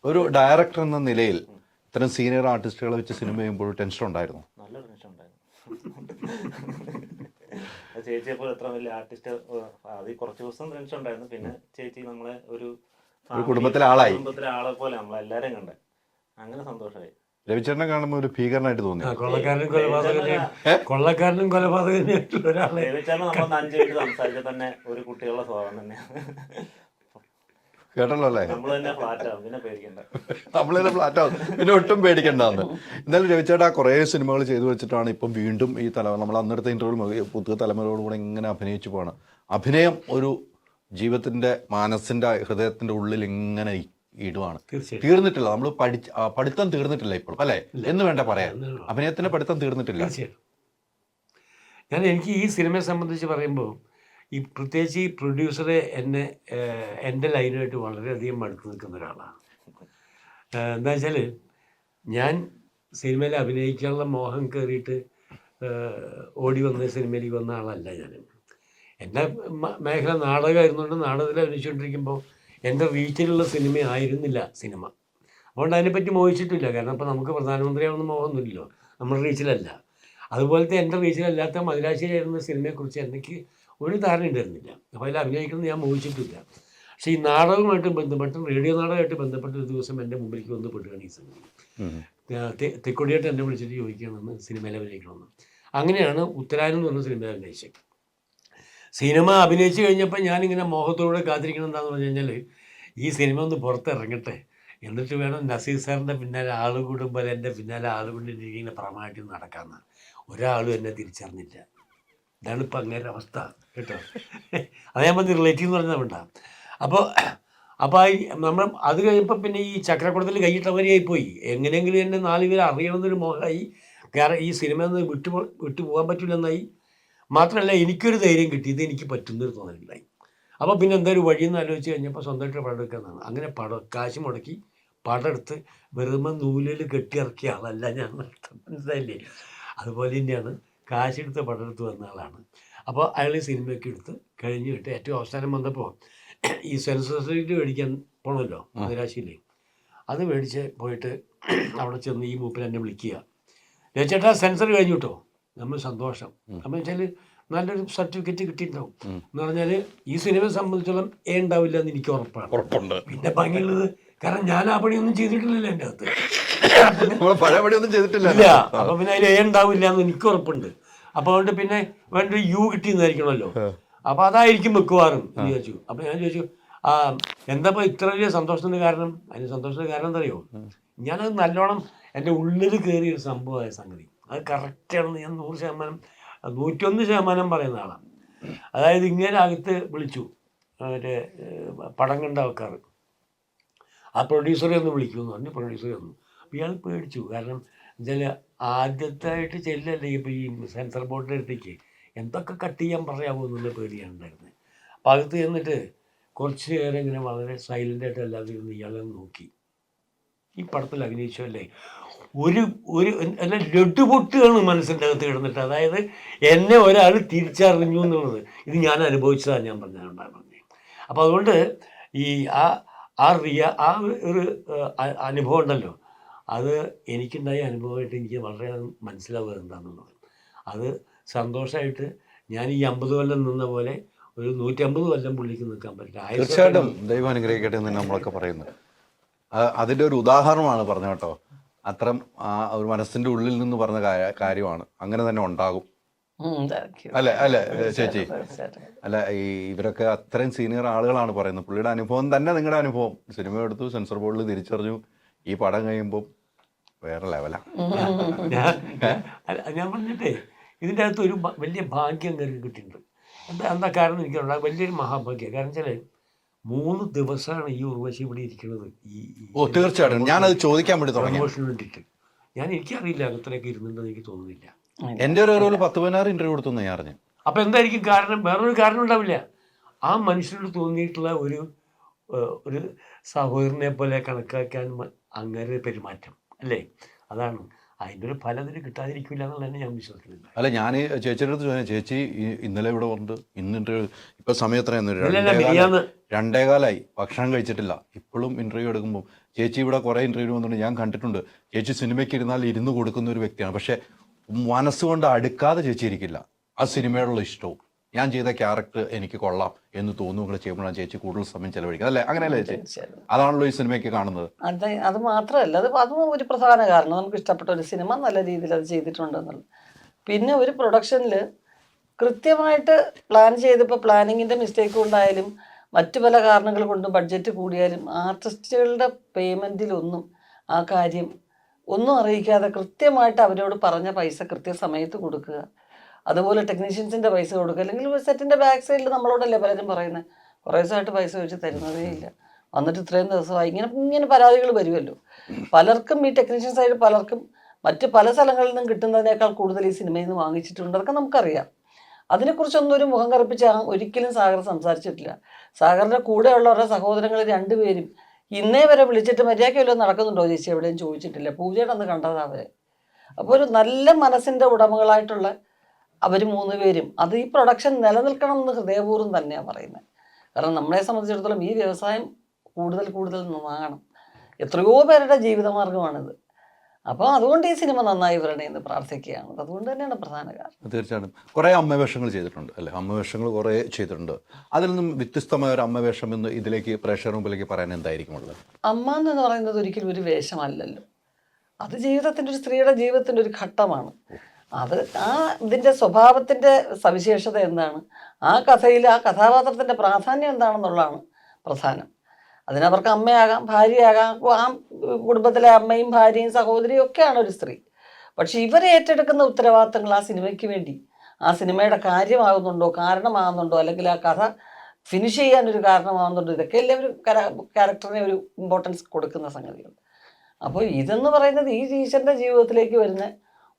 ഒരു ഡയറക്ടർ എന്ന നിലയിൽ ഇത്തരം സീനിയർ ആർട്ടിസ്റ്റുകളെ വെച്ച് സിനിമ ചെയ്യുമ്പോൾ ടെൻഷൻ ഉണ്ടായിരുന്നു? നല്ല ടെൻഷൻ ഉണ്ടായിരുന്നു. ചേച്ചിയെ പോലെ എത്ര വലിയ ആർട്ടിസ്റ്റ് അത് കുറച്ച് ദിവസം ടെൻഷൻ ഉണ്ടായിരുന്നു. പിന്നെ ചേച്ചി നമ്മളെ ഒരു കുടുംബത്തിലെ ആളെ പോലെ നമ്മളെല്ലാരും കണ്ടേ, അങ്ങനെ സന്തോഷമായി. രവിചേട്ടനെ കാണുമ്പോൾ ഒരു ഭീകരനായിട്ട് തോന്നി. കൊള്ളക്കാരനും കൊലപാതകനായിട്ടുള്ള ഒരാളെ രവിചേട്ടൻ നമ്മൾ 5 മിനിറ്റ് സംസാരിച്ചാൽ തന്നെ ഒരു കുട്ടികളുടെ സ്വഭാവം തന്നെയാണ്. കേട്ടല്ലോ അല്ലേ? നമ്മൾ തന്നെ ഫ്ലാറ്റ് ആവും, പിന്നെ പേടിക്കണ്ട. നമ്മളെ ഫ്ലാറ്റാവും, പിന്നെ ഒട്ടും പേടിക്കണ്ടെന്ന്. എന്തായാലും രവിചേട്ടാ കുറേ സിനിമകൾ ചെയ്തു വെച്ചിട്ടാണ് ഇപ്പം വീണ്ടും ഈ തലമുറ, നമ്മൾ അന്നെടുത്ത ഇന്റർവ്യൂ പുതിയ തലമുറയോട് കൂടെ ഇങ്ങനെ അഭിനയിച്ചു പോകണം. അഭിനയം ഒരു ജീവിതത്തിന്റെ മനസ്സിന്റെ ഹൃദയത്തിന്റെ ഉള്ളിൽ ഇങ്ങനെ ഇടുവാണ്. തീർന്നിട്ടില്ല, നമ്മൾ പഠിത്തം തീർന്നിട്ടില്ല ഇപ്പോഴും, അല്ലേ എന്ന് വേണ്ട പറയാൻ. അഭിനയത്തിന്റെ പഠിത്തം തീർന്നിട്ടില്ല. തീർച്ചയായിട്ടും. എനിക്ക് ഈ സിനിമയെ സംബന്ധിച്ച് പറയുമ്പോൾ ഈ പ്രത്യേകിച്ച് ഈ പ്രൊഡ്യൂസറെ എൻ്റെ ലൈനുമായിട്ട് വളരെയധികം അടുത്ത് നിൽക്കുന്ന ഒരാളാണ്. എന്താ വെച്ചാൽ ഞാൻ സിനിമയിൽ അഭിനയിക്കാനുള്ള മോഹം കയറിയിട്ട് ഓടി വന്ന സിനിമയിലേക്ക് വന്ന ആളല്ല ഞാൻ. എൻ്റെ മേഖല നാടകമായിരുന്നുകൊണ്ട് നാടകത്തിൽ അഭിനയിച്ചുകൊണ്ടിരിക്കുമ്പോൾ എൻ്റെ റീച്ചിലുള്ള സിനിമ ആയിരുന്നില്ല സിനിമ. അതുകൊണ്ട് അതിനെപ്പറ്റി മോഹിച്ചിട്ടില്ല. കാരണം ഇപ്പോൾ നമുക്ക് പ്രധാനമന്ത്രിയാവുന്ന മോഹമൊന്നുമില്ലല്ലോ, നമ്മുടെ റീച്ചിലല്ല. അതുപോലത്തെ എൻ്റെ റീച്ചിലല്ലാത്ത മദിരാശിയിലായിരുന്ന സിനിമയെക്കുറിച്ച് എനിക്ക് ഒരു ധാരണ ഉണ്ടായിരുന്നില്ല. അപ്പോൾ അതിൽ അഭിനയിക്കുന്നത് ഞാൻ മോഹിച്ചിട്ടില്ല. പക്ഷേ ഈ നാടകവുമായിട്ട് ബന്ധപ്പെട്ട്, റേഡിയോ നാടകമായിട്ട് ബന്ധപ്പെട്ട ഒരു ദിവസം എൻ്റെ മുമ്പിലേക്ക് വന്ന് പെടുകയാണ് ഈ സിനിമ. തെക്കൊടിയായിട്ട് എന്നെ വിളിച്ചിട്ട് ചോദിക്കുകയാണെന്ന് സിനിമയിൽ അഭിനയിക്കണമെന്ന്. അങ്ങനെയാണ് ഉത്തരായനം എന്ന് പറഞ്ഞ സിനിമയിൽ അഭിനയിച്ചത്. സിനിമ അഭിനയിച്ച് കഴിഞ്ഞപ്പോൾ ഞാനിങ്ങനെ മോഹത്തോടെ കാത്തിരിക്കണം എന്താണെന്ന് പറഞ്ഞു കഴിഞ്ഞാൽ ഈ സിനിമ ഒന്ന് പുറത്തിറങ്ങട്ടെ, എന്നിട്ട് വേണം നസീർ സാറിൻ്റെ പിന്നാലെ ആൾ കൂടുമ്പോൾ എൻ്റെ പിന്നാലെ ആൾ കൊണ്ടിരിക്കുന്ന പ്രമായിട്ട് നടക്കാമെന്നാണ്. ഒരാളും എന്നെ തിരിച്ചറിഞ്ഞില്ല. ഇതാണ് ഇപ്പം അങ്ങനെ അവസ്ഥ കേട്ടോ. അത് ഞാൻ പറഞ്ഞ് റിലേറ്റീവ് എന്ന് പറഞ്ഞാൽ വേണ്ട. അപ്പോൾ നമ്മൾ അത് കഴിയുമ്പോൾ പിന്നെ ഈ ചക്രക്കുളത്തിൽ കൈയിട്ടവരെയായി പോയി. എങ്ങനെയെങ്കിലും എന്നെ 4 പേര് അറിയണമെന്നൊരു മോഹമായി. കാരണം ഈ സിനിമ ഒന്ന് വിട്ടു പോകാൻ പറ്റില്ലെന്നായി. മാത്രമല്ല എനിക്കൊരു ധൈര്യം കിട്ടി, ഇത് എനിക്ക് പറ്റുന്നൊരു തോന്നലുണ്ടായി. അപ്പോൾ പിന്നെ എന്തായാലും വഴിയെന്ന് ആലോചിച്ച് കഴിഞ്ഞപ്പോൾ സ്വന്തമായിട്ട് പടം എടുക്കാമെന്നാണ്. അങ്ങനെ കാശ് മുടക്കി പടം എടുത്ത് വെറുതെ നൂലിൽ കെട്ടിയിറക്കിയ ആളല്ല ഞാൻ, മനസ്സിലായില്ലേ? അതുപോലെ തന്നെയാണ് കാശെടുത്ത് പടം എടുത്ത് വന്ന ആളാണ്. അപ്പോൾ അയാൾ ഈ സിനിമയൊക്കെ എടുത്ത് കഴിഞ്ഞിട്ട് ഏറ്റവും അവസാനം വന്നപ്പോൾ ഈ സെൻസർ സർട്ടിഫിക്കറ്റ് മേടിക്കാൻ പോകണമല്ലോ മദിരാശിയിൽ. അത് മേടിച്ച് പോയിട്ട് അവിടെ ചെന്ന് ഈ മൂപ്പിൽ എന്നെ വിളിക്കുക, ചേട്ടാ സെൻസർ കഴിഞ്ഞു കേട്ടോ. നമ്മൾ സന്തോഷം. അപ്പം വെച്ചാൽ നല്ലൊരു സർട്ടിഫിക്കറ്റ് കിട്ടിയിട്ടുണ്ടാവും എന്ന് പറഞ്ഞാൽ ഈ സിനിമയെ സംബന്ധിച്ചോളം ഉണ്ടാവില്ല എന്ന് എനിക്ക് ഉറപ്പാണ്. പിന്നെ ഭംഗിയുള്ളത് കാരണം ഞാൻ ആ പണിയൊന്നും ചെയ്തിട്ടില്ലല്ലോ എൻ്റെ അകത്ത്, പഴയപടിയൊന്നും ചെയ്തിട്ടില്ല. അപ്പം പിന്നെ അതിൽ ഉണ്ടാവില്ല എന്ന് എനിക്ക് ഉറപ്പുണ്ട്. അപ്പോൾ അതുകൊണ്ട് പിന്നെ വേണ്ട യു കിട്ടിയെന്നായിരിക്കണമല്ലോ. അപ്പോൾ അതായിരിക്കും വെക്കുവാറും എന്ന് ചോദിച്ചു. അപ്പം ഞാൻ ചോദിച്ചു, എന്താ ഇത്ര വലിയ സന്തോഷത്തിൻ്റെ കാരണം? അതിന് സന്തോഷത്തിൻ്റെ കാരണം എന്താ അറിയോ? ഞാനത് നല്ലോണം എൻ്റെ ഉള്ളിൽ കയറിയ ഒരു സംഭവമായ സംഗതി. അത് കറക്റ്റാണെന്ന് ഞാൻ 101% പറയുന്ന ആളാണ്. അതായത് ഇങ്ങനെ അകത്ത് വിളിച്ചു, മറ്റേ പടം കണ്ട ആൾക്കാർ, ആ പ്രൊഡ്യൂസറെ ഒന്ന് വിളിക്കുമെന്ന് പറഞ്ഞു. പ്രൊഡ്യൂസറെ ഒന്ന് അപ്പോൾ ഇയാൾ പേടിച്ചു. കാരണം എന്നുവെച്ചാൽ ആദ്യത്തായിട്ട് ചെല്ലല്ലേ ഇപ്പോൾ ഈ സെൻസർ ബോർഡിൻ്റെ അടുത്തേക്ക് എന്തൊക്കെ കട്ട് ചെയ്യാൻ പറയാമോ എന്നുള്ള പേടിയാണ് ഉണ്ടായിരുന്നത്. അപ്പോൾ അകത്ത് ചെന്നിട്ട് കുറച്ച് നേരം ഇങ്ങനെ വളരെ സൈലൻ്റായിട്ട് എല്ലാവരും ഇരുന്ന് ഇയാളെ നോക്കി. ഈ പടത്തിൽ അഭിനയിച്ചല്ലേ ഒരു അല്ല ലഡു പൊട്ടുകയാണ് മനസ്സിൻ്റെ അകത്ത് കിടന്നിട്ട്. അതായത് എന്നെ ഒരാൾ തിരിച്ചറിഞ്ഞു എന്നുള്ളത് ഇത് ഞാൻ അനുഭവിച്ചതാണ്, ഞാൻ പറഞ്ഞത്. അപ്പോൾ അതുകൊണ്ട് ഈ ആ ഒരു അനുഭവം ഉണ്ടല്ലോ, അത് എനിക്കുണ്ടായ അനുഭവമായിട്ട് എനിക്ക് വളരെ മനസ്സിലാവുക എന്താണെന്നുള്ളത്. അത് സന്തോഷമായിട്ട് ഞാൻ ഈ 50 കൊല്ലം നിന്ന പോലെ ഒരു 150 കൊല്ലം പുള്ളിക്ക് നിൽക്കാൻ പറ്റില്ല. തീർച്ചയായിട്ടും ദൈവം അനുഗ്രഹിക്കട്ടെ എന്ന് നമ്മളൊക്കെ പറയുന്നത്. അതിൻ്റെ ഒരു ഉദാഹരണമാണ് പറഞ്ഞു കേട്ടോ. അത്തരം ഒരു മനസ്സിൻ്റെ ഉള്ളിൽ നിന്ന് പറഞ്ഞ കാര്യമാണ്. അങ്ങനെ തന്നെ ഉണ്ടാകും. അല്ലേ ചേച്ചി? അല്ല, ഇവരൊക്കെ അത്രയും സീനിയർ ആളുകളാണ് പറയുന്നത്. പുള്ളിയുടെ അനുഭവം തന്നെ നിങ്ങളുടെ അനുഭവം. സിനിമ എടുത്തു, സെൻസർ ബോർഡിൽ തിരിച്ചറിഞ്ഞു, ഈ പടം കഴിയുമ്പോൾ വേറെ ലെവലാണ്. ഞാൻ പറഞ്ഞിട്ടേ ഇതിൻ്റെ അകത്ത് ഒരു വലിയ ഭാഗ്യം കയറി കിട്ടിയിട്ടുണ്ട്. എന്താ കാരണം എനിക്കുള്ള വലിയൊരു മഹാഭാഗ്യം. കാരണം വെച്ചാൽ 3 ദിവസമാണ് ഈ ഉർവശി ഇവിടെ ഇരിക്കുന്നത്. തീർച്ചയായിട്ടും ഞാനത് ചോദിക്കാൻ വേണ്ടി തുടങ്ങി. വേണ്ടിയിട്ട് എനിക്കറിയില്ല അത്രയൊക്കെ ഇരുന്നുണ്ടെന്ന് എനിക്ക് തോന്നുന്നില്ല. എൻ്റെ ഒരു 10-16 ഇന്റർവ്യൂ കൊടുത്തു ഞാൻ അറിഞ്ഞു. അപ്പം എന്തായിരിക്കും കാരണം? വേറൊരു കാരണം ഉണ്ടാവില്ല. ആ മനുഷ്യനോട് തോന്നിയിട്ടുള്ള ഒരു സഹോദരനെ പോലെ കണക്കാക്കാൻ അങ്ങനെ പെരുമാറ്റം അല്ലേ, അതാണ് അതിൻ്റെ ഒരു ഫലം ഇതിന് കിട്ടാതിരിക്കില്ല എന്നുള്ളതാണ് ഞാൻ വിശ്വസിക്കുന്നത്. അല്ല, ഞാൻ ചേച്ചിയുടെ അടുത്ത് ചോദിച്ചു, ചേച്ചി ഇന്നലെ ഇവിടെ വന്നിട്ട് ഇന്നിട്ട് ഇപ്പം സമയം എത്രയായിരുന്നു? 2:15 ഭക്ഷണം കഴിച്ചിട്ടില്ല. ഇപ്പോഴും ഇന്റർവ്യൂ എടുക്കുമ്പോൾ ചേച്ചി ഇവിടെ കുറേ ഇന്റർവ്യൂ വന്നിട്ട് ഞാൻ കണ്ടിട്ടുണ്ട്. ചേച്ചി സിനിമയ്ക്ക് ഇരുന്ന് കൊടുക്കുന്ന ഒരു വ്യക്തിയാണ്. പക്ഷെ മനസ്സുകൊണ്ട് അടുക്കാതെ ചേച്ചി ഇരിക്കില്ല. ആ സിനിമയോടുള്ള ഇഷ്ടവും ഞാൻ ചെയ്ത ക്യാരക്ടർ എനിക്ക് കൊള്ളാം എന്ന് തോന്നുന്നു ചെയ്യുമ്പോഴാണ് ചേച്ചി കൂടുതൽ സമയം ചെലവഴിക്കുന്നത്. അല്ലേ? അങ്ങനെയല്ലേ ചേച്ചി? അതാണല്ലോ ഈ സിനിമയ്ക്ക് കാണുന്നത്. അത് മാത്രമല്ല, അതും ഒരു പ്രധാന കാരണം. നമുക്ക് ഇഷ്ടപ്പെട്ട ഒരു സിനിമ നല്ല രീതിയിൽ അത് ചെയ്തിട്ടുണ്ടെന്നുള്ളത്. പിന്നെ ഒരു പ്രൊഡക്ഷനിൽ കൃത്യമായിട്ട് പ്ലാൻ ചെയ്തപ്പോൾ പ്ലാനിങ്ങിൻ്റെ മിസ്റ്റേക്ക് കൊണ്ടായാലും മറ്റു പല കാരണങ്ങൾ കൊണ്ടും ബഡ്ജറ്റ് കൂടിയാലും ആർട്ടിസ്റ്റുകളുടെ പേയ്മെൻറ്റിലൊന്നും ആ കാര്യം ഒന്നും അറിയിക്കാതെ കൃത്യമായിട്ട് അവരോട് പറഞ്ഞ പൈസ കൃത്യസമയത്ത് കൊടുക്കുക. അതുപോലെ ടെക്നീഷ്യൻസിൻ്റെ പൈസ കൊടുക്കുക. അല്ലെങ്കിൽ സെറ്റിൻ്റെ ബാക്ക് സൈഡിൽ നമ്മളോടല്ലേ പലരും പറയുന്നത്, കുറേ ദിവസമായിട്ട് പൈസ വെച്ച് തരുന്നതേ ഇല്ല, വന്നിട്ട് ഇത്രയും ദിവസമായി, ഇങ്ങനെ പരാതികൾ വരുമല്ലോ. പലർക്കും ഈ ടെക്നീഷ്യൻ സൈഡ് പലർക്കും മറ്റ് പല സ്ഥലങ്ങളിൽ നിന്നും കിട്ടുന്നതിനേക്കാൾ കൂടുതൽ ഈ സിനിമയിൽ നിന്ന് വാങ്ങിച്ചിട്ടുണ്ട്. അതൊക്കെ നമുക്കറിയാം. അതിനെക്കുറിച്ചൊന്നും ഒരു മുഖം കറുപ്പിച്ച് ഒരിക്കലും സാഗർ സംസാരിച്ചിട്ടില്ല. സാഗറിൻ്റെ കൂടെയുള്ളവരുടെ സഹോദരങ്ങൾ രണ്ടുപേരും ഇന്നേ വരെ വിളിച്ചിട്ട് മര്യാദയ്ക്ക് വല്ലതും നടക്കുന്നുണ്ടോ ചേച്ചി എവിടെയും ചോദിച്ചിട്ടില്ല. പൂജയുടെ അന്ന് കണ്ടതാ അവരെ. അപ്പോൾ ഒരു നല്ല മനസ്സിൻ്റെ ഉടമകളായിട്ടുള്ള അവർ 3 പേരും അത് ഈ പ്രൊഡക്ഷൻ നിലനിൽക്കണം എന്ന് ഹൃദയപൂർവ്വം തന്നെയാണ് പറയുന്നത്. കാരണം നമ്മളെ സംബന്ധിച്ചിടത്തോളം ഈ വ്യവസായം കൂടുതൽ നന്നാകണം. എത്രയോ പേരുടെ ജീവിതമാർഗ്ഗമാണിത്. അപ്പോൾ അതുകൊണ്ട് ഈ സിനിമ നന്നായി വരണേ എന്ന് പ്രാർത്ഥിക്കുകയാണ്. അതുകൊണ്ട് തന്നെയാണ് പ്രധാന കാരണം. തീർച്ചയായിട്ടും കുറേ അമ്മവേഷങ്ങൾ ചെയ്തിട്ടുണ്ട് അല്ലേ? അമ്മവേഷങ്ങൾ കുറേ ചെയ്തിട്ടുണ്ട്. അതിൽ നിന്നും വ്യത്യസ്തമായ ഒരു അമ്മവേഷം എന്ന് ഇതിലേക്ക് പ്രേക്ഷകർ മുമ്പിലേക്ക് പറയാൻ എന്തായിരിക്കും ഉള്ളത്? അമ്മ എന്ന് പറയുന്നത് ഒരിക്കലും ഒരു വേഷമല്ലല്ലോ. അത് ജീവിതത്തിൻ്റെ ഒരു സ്ത്രീയുടെ ജീവിതത്തിൻ്റെ ഒരു ഘട്ടമാണ്. അത് ആ ഇതിൻ്റെ സ്വഭാവത്തിൻ്റെ സവിശേഷത എന്താണ്, ആ കഥയിൽ ആ കഥാപാത്രത്തിൻ്റെ പ്രാധാന്യം എന്താണെന്നുള്ളതാണ് പ്രധാനം. അതിനവർക്ക് അമ്മയാകാം, ഭാര്യയാകാം, ആ കുടുംബത്തിലെ അമ്മയും ഭാര്യയും സഹോദരിയും ഒക്കെയാണ് ഒരു സ്ത്രീ. പക്ഷെ ഇവരെ ഏറ്റെടുക്കുന്ന ഉത്തരവാദിത്തങ്ങൾ ആ സിനിമയ്ക്ക് വേണ്ടി, ആ സിനിമയുടെ കാര്യമാകുന്നുണ്ടോ, കാരണമാകുന്നുണ്ടോ, അല്ലെങ്കിൽ ആ കഥ ഫിനിഷ് ചെയ്യാനൊരു കാരണമാകുന്നുണ്ടോ, ഇതൊക്കെ എല്ലാവരും ക്യാരക്ടറിനെ ഒരു ഇമ്പോർട്ടൻസ് കൊടുക്കുന്ന സംഗതികൾ. അപ്പോൾ ഇതെന്ന് പറയുന്നത് ഈ ടീച്ചറിൻ്റെ ജീവിതത്തിലേക്ക് വരുന്ന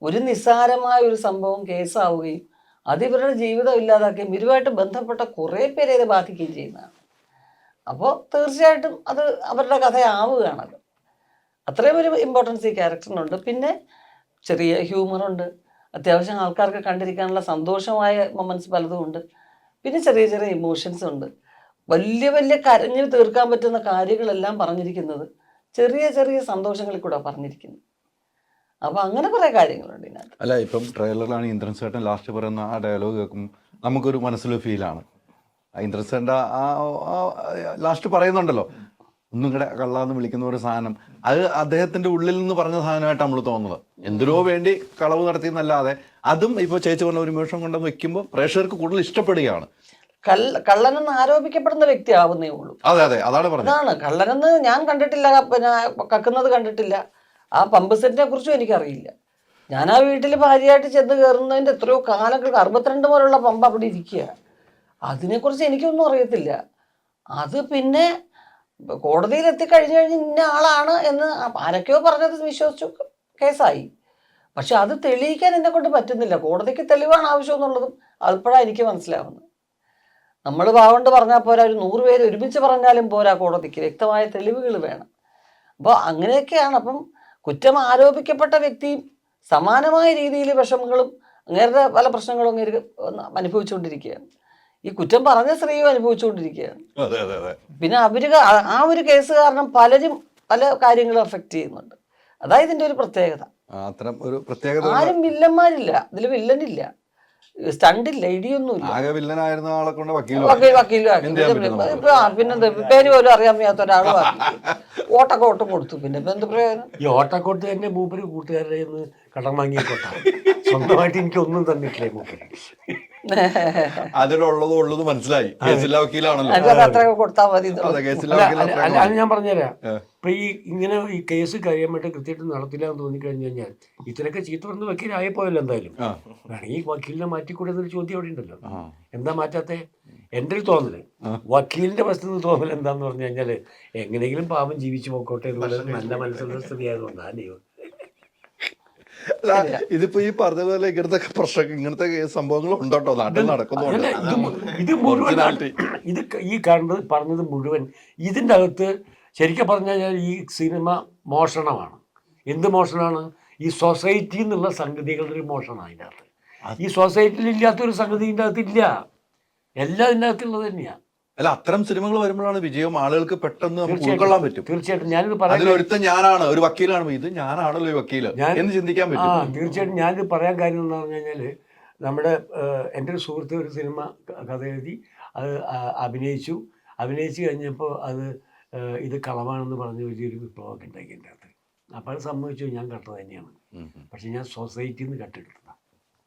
ഒരു നിസ്സാരമായ ഒരു സംഭവം കേസാവുകയും അത് ഇവരുടെ ജീവിതം ഇല്ലാതാക്കുകയും ഇവരുമായിട്ട് ബന്ധപ്പെട്ട കുറേ പേരെ ഇത് ബാധിക്കുകയും ചെയ്യുന്നതാണ്. അപ്പോൾ തീർച്ചയായിട്ടും അത് അവരുടെ കഥയാവുകയാണല്ലോ. അത്രയും ഒരു ഇമ്പോർട്ടൻസ് ഈ ക്യാരക്ടറിനുണ്ട്. പിന്നെ ചെറിയ ഹ്യൂമറുണ്ട്, അത്യാവശ്യം ആൾക്കാർക്ക് കണ്ടിരിക്കാനുള്ള സന്തോഷമായ മൊമെൻറ്റ്സ് പലതും ഉണ്ട്. പിന്നെ ചെറിയ ഇമോഷൻസ് ഉണ്ട്. വലിയ കരഞ്ഞു തീർക്കാൻ പറ്റുന്ന കാര്യങ്ങളെല്ലാം പറഞ്ഞിരിക്കുന്നത് ചെറിയ സന്തോഷങ്ങളിൽ കൂടെ പറഞ്ഞിരിക്കുന്നത്. അപ്പോൾ അങ്ങനെ കുറേ കാര്യങ്ങളുണ്ട് ഇതിനകത്ത്. അല്ല, ഇപ്പം ട്രെയിലറിലാണ് ഇന്ദ്രൻ ചേട്ടൻ ലാസ്റ്റ് പറയുന്ന ആ ഡയലോഗ് കേൾക്കുമ്പോൾ നമുക്കൊരു മനസ്സിലൊരു ഫീലാണ്. ഇന്ദ്രൻ ചേട്ടൻ്റെ ആ ലാസ്റ്റ് പറയുന്നുണ്ടല്ലോ, ഒന്നും കൂടെ കള്ളാന്ന് വിളിക്കുന്ന ഒരു സാധനം, അത് അദ്ദേഹത്തിൻ്റെ ഉള്ളിൽ നിന്ന് പറഞ്ഞ സാധനമായിട്ട് നമ്മൾ തോന്നുന്നത്. എന്തിനോ വേണ്ടി കളവ് നടത്തിയെന്നല്ലാതെ അതും ഇപ്പോൾ ചേച്ചി പറഞ്ഞ ഒരു നിമിഷം കൊണ്ടുവന്ന് വെക്കുമ്പോൾ പ്രേക്ഷകർക്ക് കൂടുതൽ ഇഷ്ടപ്പെടുകയാണ്. കള്ളനെന്ന് ആരോപിക്കപ്പെടുന്ന വ്യക്തി ആവുന്നേ ഉള്ളൂ. അതെ അതാണ് പറഞ്ഞത്. അതാണ് കള്ളനെന്ന് ഞാൻ കണ്ടിട്ടില്ല, പിന്നെ കക്കുന്നത് കണ്ടിട്ടില്ല. ആ പമ്പ് സെറ്റിനെ കുറിച്ചും എനിക്കറിയില്ല. ഞാൻ ആ വീട്ടിൽ ഭാര്യയായിട്ട് ചെന്ന് കയറുന്നതിൻ്റെ എത്രയോ കാലങ്ങൾക്ക് 62 മുതലുള്ള പമ്പ് അവിടെ ഇരിക്കുക. അതിനെക്കുറിച്ച് എനിക്കൊന്നും അറിയത്തില്ല. അത് പിന്നെ കോടതിയിൽ എത്തിക്കഴിഞ്ഞ് ഇന്ന ആളാണ് എന്ന് ആരൊക്കെയോ പറഞ്ഞത് വിശ്വസിച്ചു കേസായി. പക്ഷെ അത് തെളിയിക്കാൻ എന്നെ കൊണ്ട് പറ്റുന്നില്ല. കോടതിക്ക് തെളിവാണ് ആവശ്യമെന്നുള്ളതും അതിപ്പോഴാണ് എനിക്ക് മനസ്സിലാവുന്നത്. നമ്മൾ പാവണ്ട് പറഞ്ഞാൽ പോരാ, ഒരു 100 പേര് ഒരുമിച്ച് പറഞ്ഞാലും പോരാ, കോടതിക്ക് വ്യക്തമായ തെളിവുകൾ വേണം. അപ്പോൾ അങ്ങനെയൊക്കെയാണ്. അപ്പം കുറ്റം ആരോപിക്കപ്പെട്ട വ്യക്തിയും സമാനമായ രീതിയിൽ വിഷമങ്ങളും അങ്ങേരുടെ പല പ്രശ്നങ്ങളും അങ്ങേര് അനുഭവിച്ചുകൊണ്ടിരിക്കുകയാണ്. ഈ കുറ്റം പറഞ്ഞ സ്ത്രീയും അനുഭവിച്ചുകൊണ്ടിരിക്കുകയാണ്. പിന്നെ ആ ഒരു കേസ് കാരണം പലരും പല കാര്യങ്ങളും അഫക്റ്റ് ചെയ്യുന്നുണ്ട്. അതായത് ഇതിൻ്റെ ഒരു പ്രത്യേകത. അത്തരം ഒരു പ്രത്യേകത. ആരും വില്ലന്മാരില്ല ഇതിൽ, വില്ലനില്ല, സ്റ്റണ്ടില്ല, ഇടിയൊന്നുമില്ല. ആകെ വില്ലനായിരുന്ന ആളെ കൊണ്ട് വക്കീലും പിന്നെ പേര് പോലും അറിയാൻ വയ്യാത്ത ഒരാളും ഓട്ടക്കോട്ടും കൊടുത്തു. പിന്നെ ഇപ്പൊ എന്ത് പ്രയോജനം? ഈ ഓട്ടക്കോട്ട് തന്നെ മൂപ്പര് കൂട്ടുകാരുടെ നിന്ന് കടം വാങ്ങിക്കോട്ടാ, സ്വന്തമായിട്ട് എനിക്കൊന്നും തന്നിട്ടില്ലേ മൂപ്പര്. അതിലുള്ളത് മനസ്സിലായി. വക്കീലാണല്ലോ, അത്രയൊക്കെ കൊടുത്താൽ മതി. അത് ഞാൻ പറഞ്ഞുതരാം. ഇപ്പൊ ഇങ്ങനെ ഈ കേസ് കഴിയാൻ വേണ്ടി കൃത്യമായിട്ട് നടത്തില്ല എന്ന് തോന്നിക്കഴിഞ്ഞു കഴിഞ്ഞാൽ ഇത്രയൊക്കെ ചീത്ത പറഞ്ഞ് വക്കീലായപ്പോയല്ലോ. എന്തായാലും വേണമെങ്കിൽ ഈ വക്കീലിനെ മാറ്റിക്കൂടെ എന്നൊരു ചോദ്യം അവിടെ ഉണ്ടല്ലോ. എന്താ മാറ്റാത്തെ? എൻ്റെ ഒരു തോന്നല്, വക്കീലിന്റെ പ്രശ്നത്തിൽ തോന്നൽ എന്താന്ന് പറഞ്ഞു കഴിഞ്ഞാല് എങ്ങനെയെങ്കിലും പാവം ജീവിച്ചു പോക്കോട്ടെ എന്നുള്ളത് നല്ല മനസ്സിലുള്ള സ്ഥിതി ആയതുകൊണ്ടാണ്. ഇതിപ്പോ ഈ പറഞ്ഞ പോലെ ഇങ്ങനത്തെ സംഭവങ്ങൾ ഉണ്ടോ നാട്ടിൽ നടക്കുന്നുണ്ട്. ഇത് മുഴുവൻ ഇത് ഈ കാണുന്നത് പറഞ്ഞത് മുഴുവൻ ഇതിൻ്റെ അകത്ത് ശരിക്കും പറഞ്ഞു കഴിഞ്ഞാൽ ഈ സിനിമ മോഷണമാണ്. എന്ത് മോഷണമാണ്? ഈ സൊസൈറ്റി എന്നുള്ള സംഗതികളുടെ ഒരു മോഷണമാണ് അതിൻ്റെ അകത്ത്. ഈ സൊസൈറ്റിയിൽ ഇല്ലാത്തൊരു സംഗതി ഇതിൻ്റെ അകത്തില്ല, എല്ലാം ഇതിൻ്റെ അകത്തുള്ളത് തന്നെയാണ്. അല്ല, അത്തരം സിനിമകൾ വരുമ്പോഴാണ് വിജയം ആളുകൾക്ക് പെട്ടെന്ന് ഉൾക്കൊള്ളാൻ പറ്റും. തീർച്ചയായിട്ടും ഞാനിത് പറയാൻ, ഞാനാണ് ഒരു വക്കീലാണ്, ഇത് ഞാനാണല്ലോ ഈ വക്കീല് എന്ന് ചിന്തിക്കാൻ പറ്റും. തീർച്ചയായിട്ടും ഞാനിത് പറയാൻ കാര്യം എന്ന് പറഞ്ഞു കഴിഞ്ഞാൽ നമ്മുടെ എൻ്റെ ഒരു സുഹൃത്ത് ഒരു സിനിമ കഥ എഴുതി അത് അഭിനയിച്ചു കഴിഞ്ഞപ്പോൾ അത് ഇത് കളവാണെന്ന് പറഞ്ഞ് വലിയൊരു വിപ്ലവമൊക്കെ ഉണ്ടാക്കി എൻ്റെ അകത്ത്. അപ്പോൾ അത് സമ്മതിച്ചു, ഞാൻ കട്ടത് തന്നെയാണ്. പക്ഷെ ഞാൻ സൊസൈറ്റിയിൽ നിന്ന് കട്ടെടുത്തതാണ്.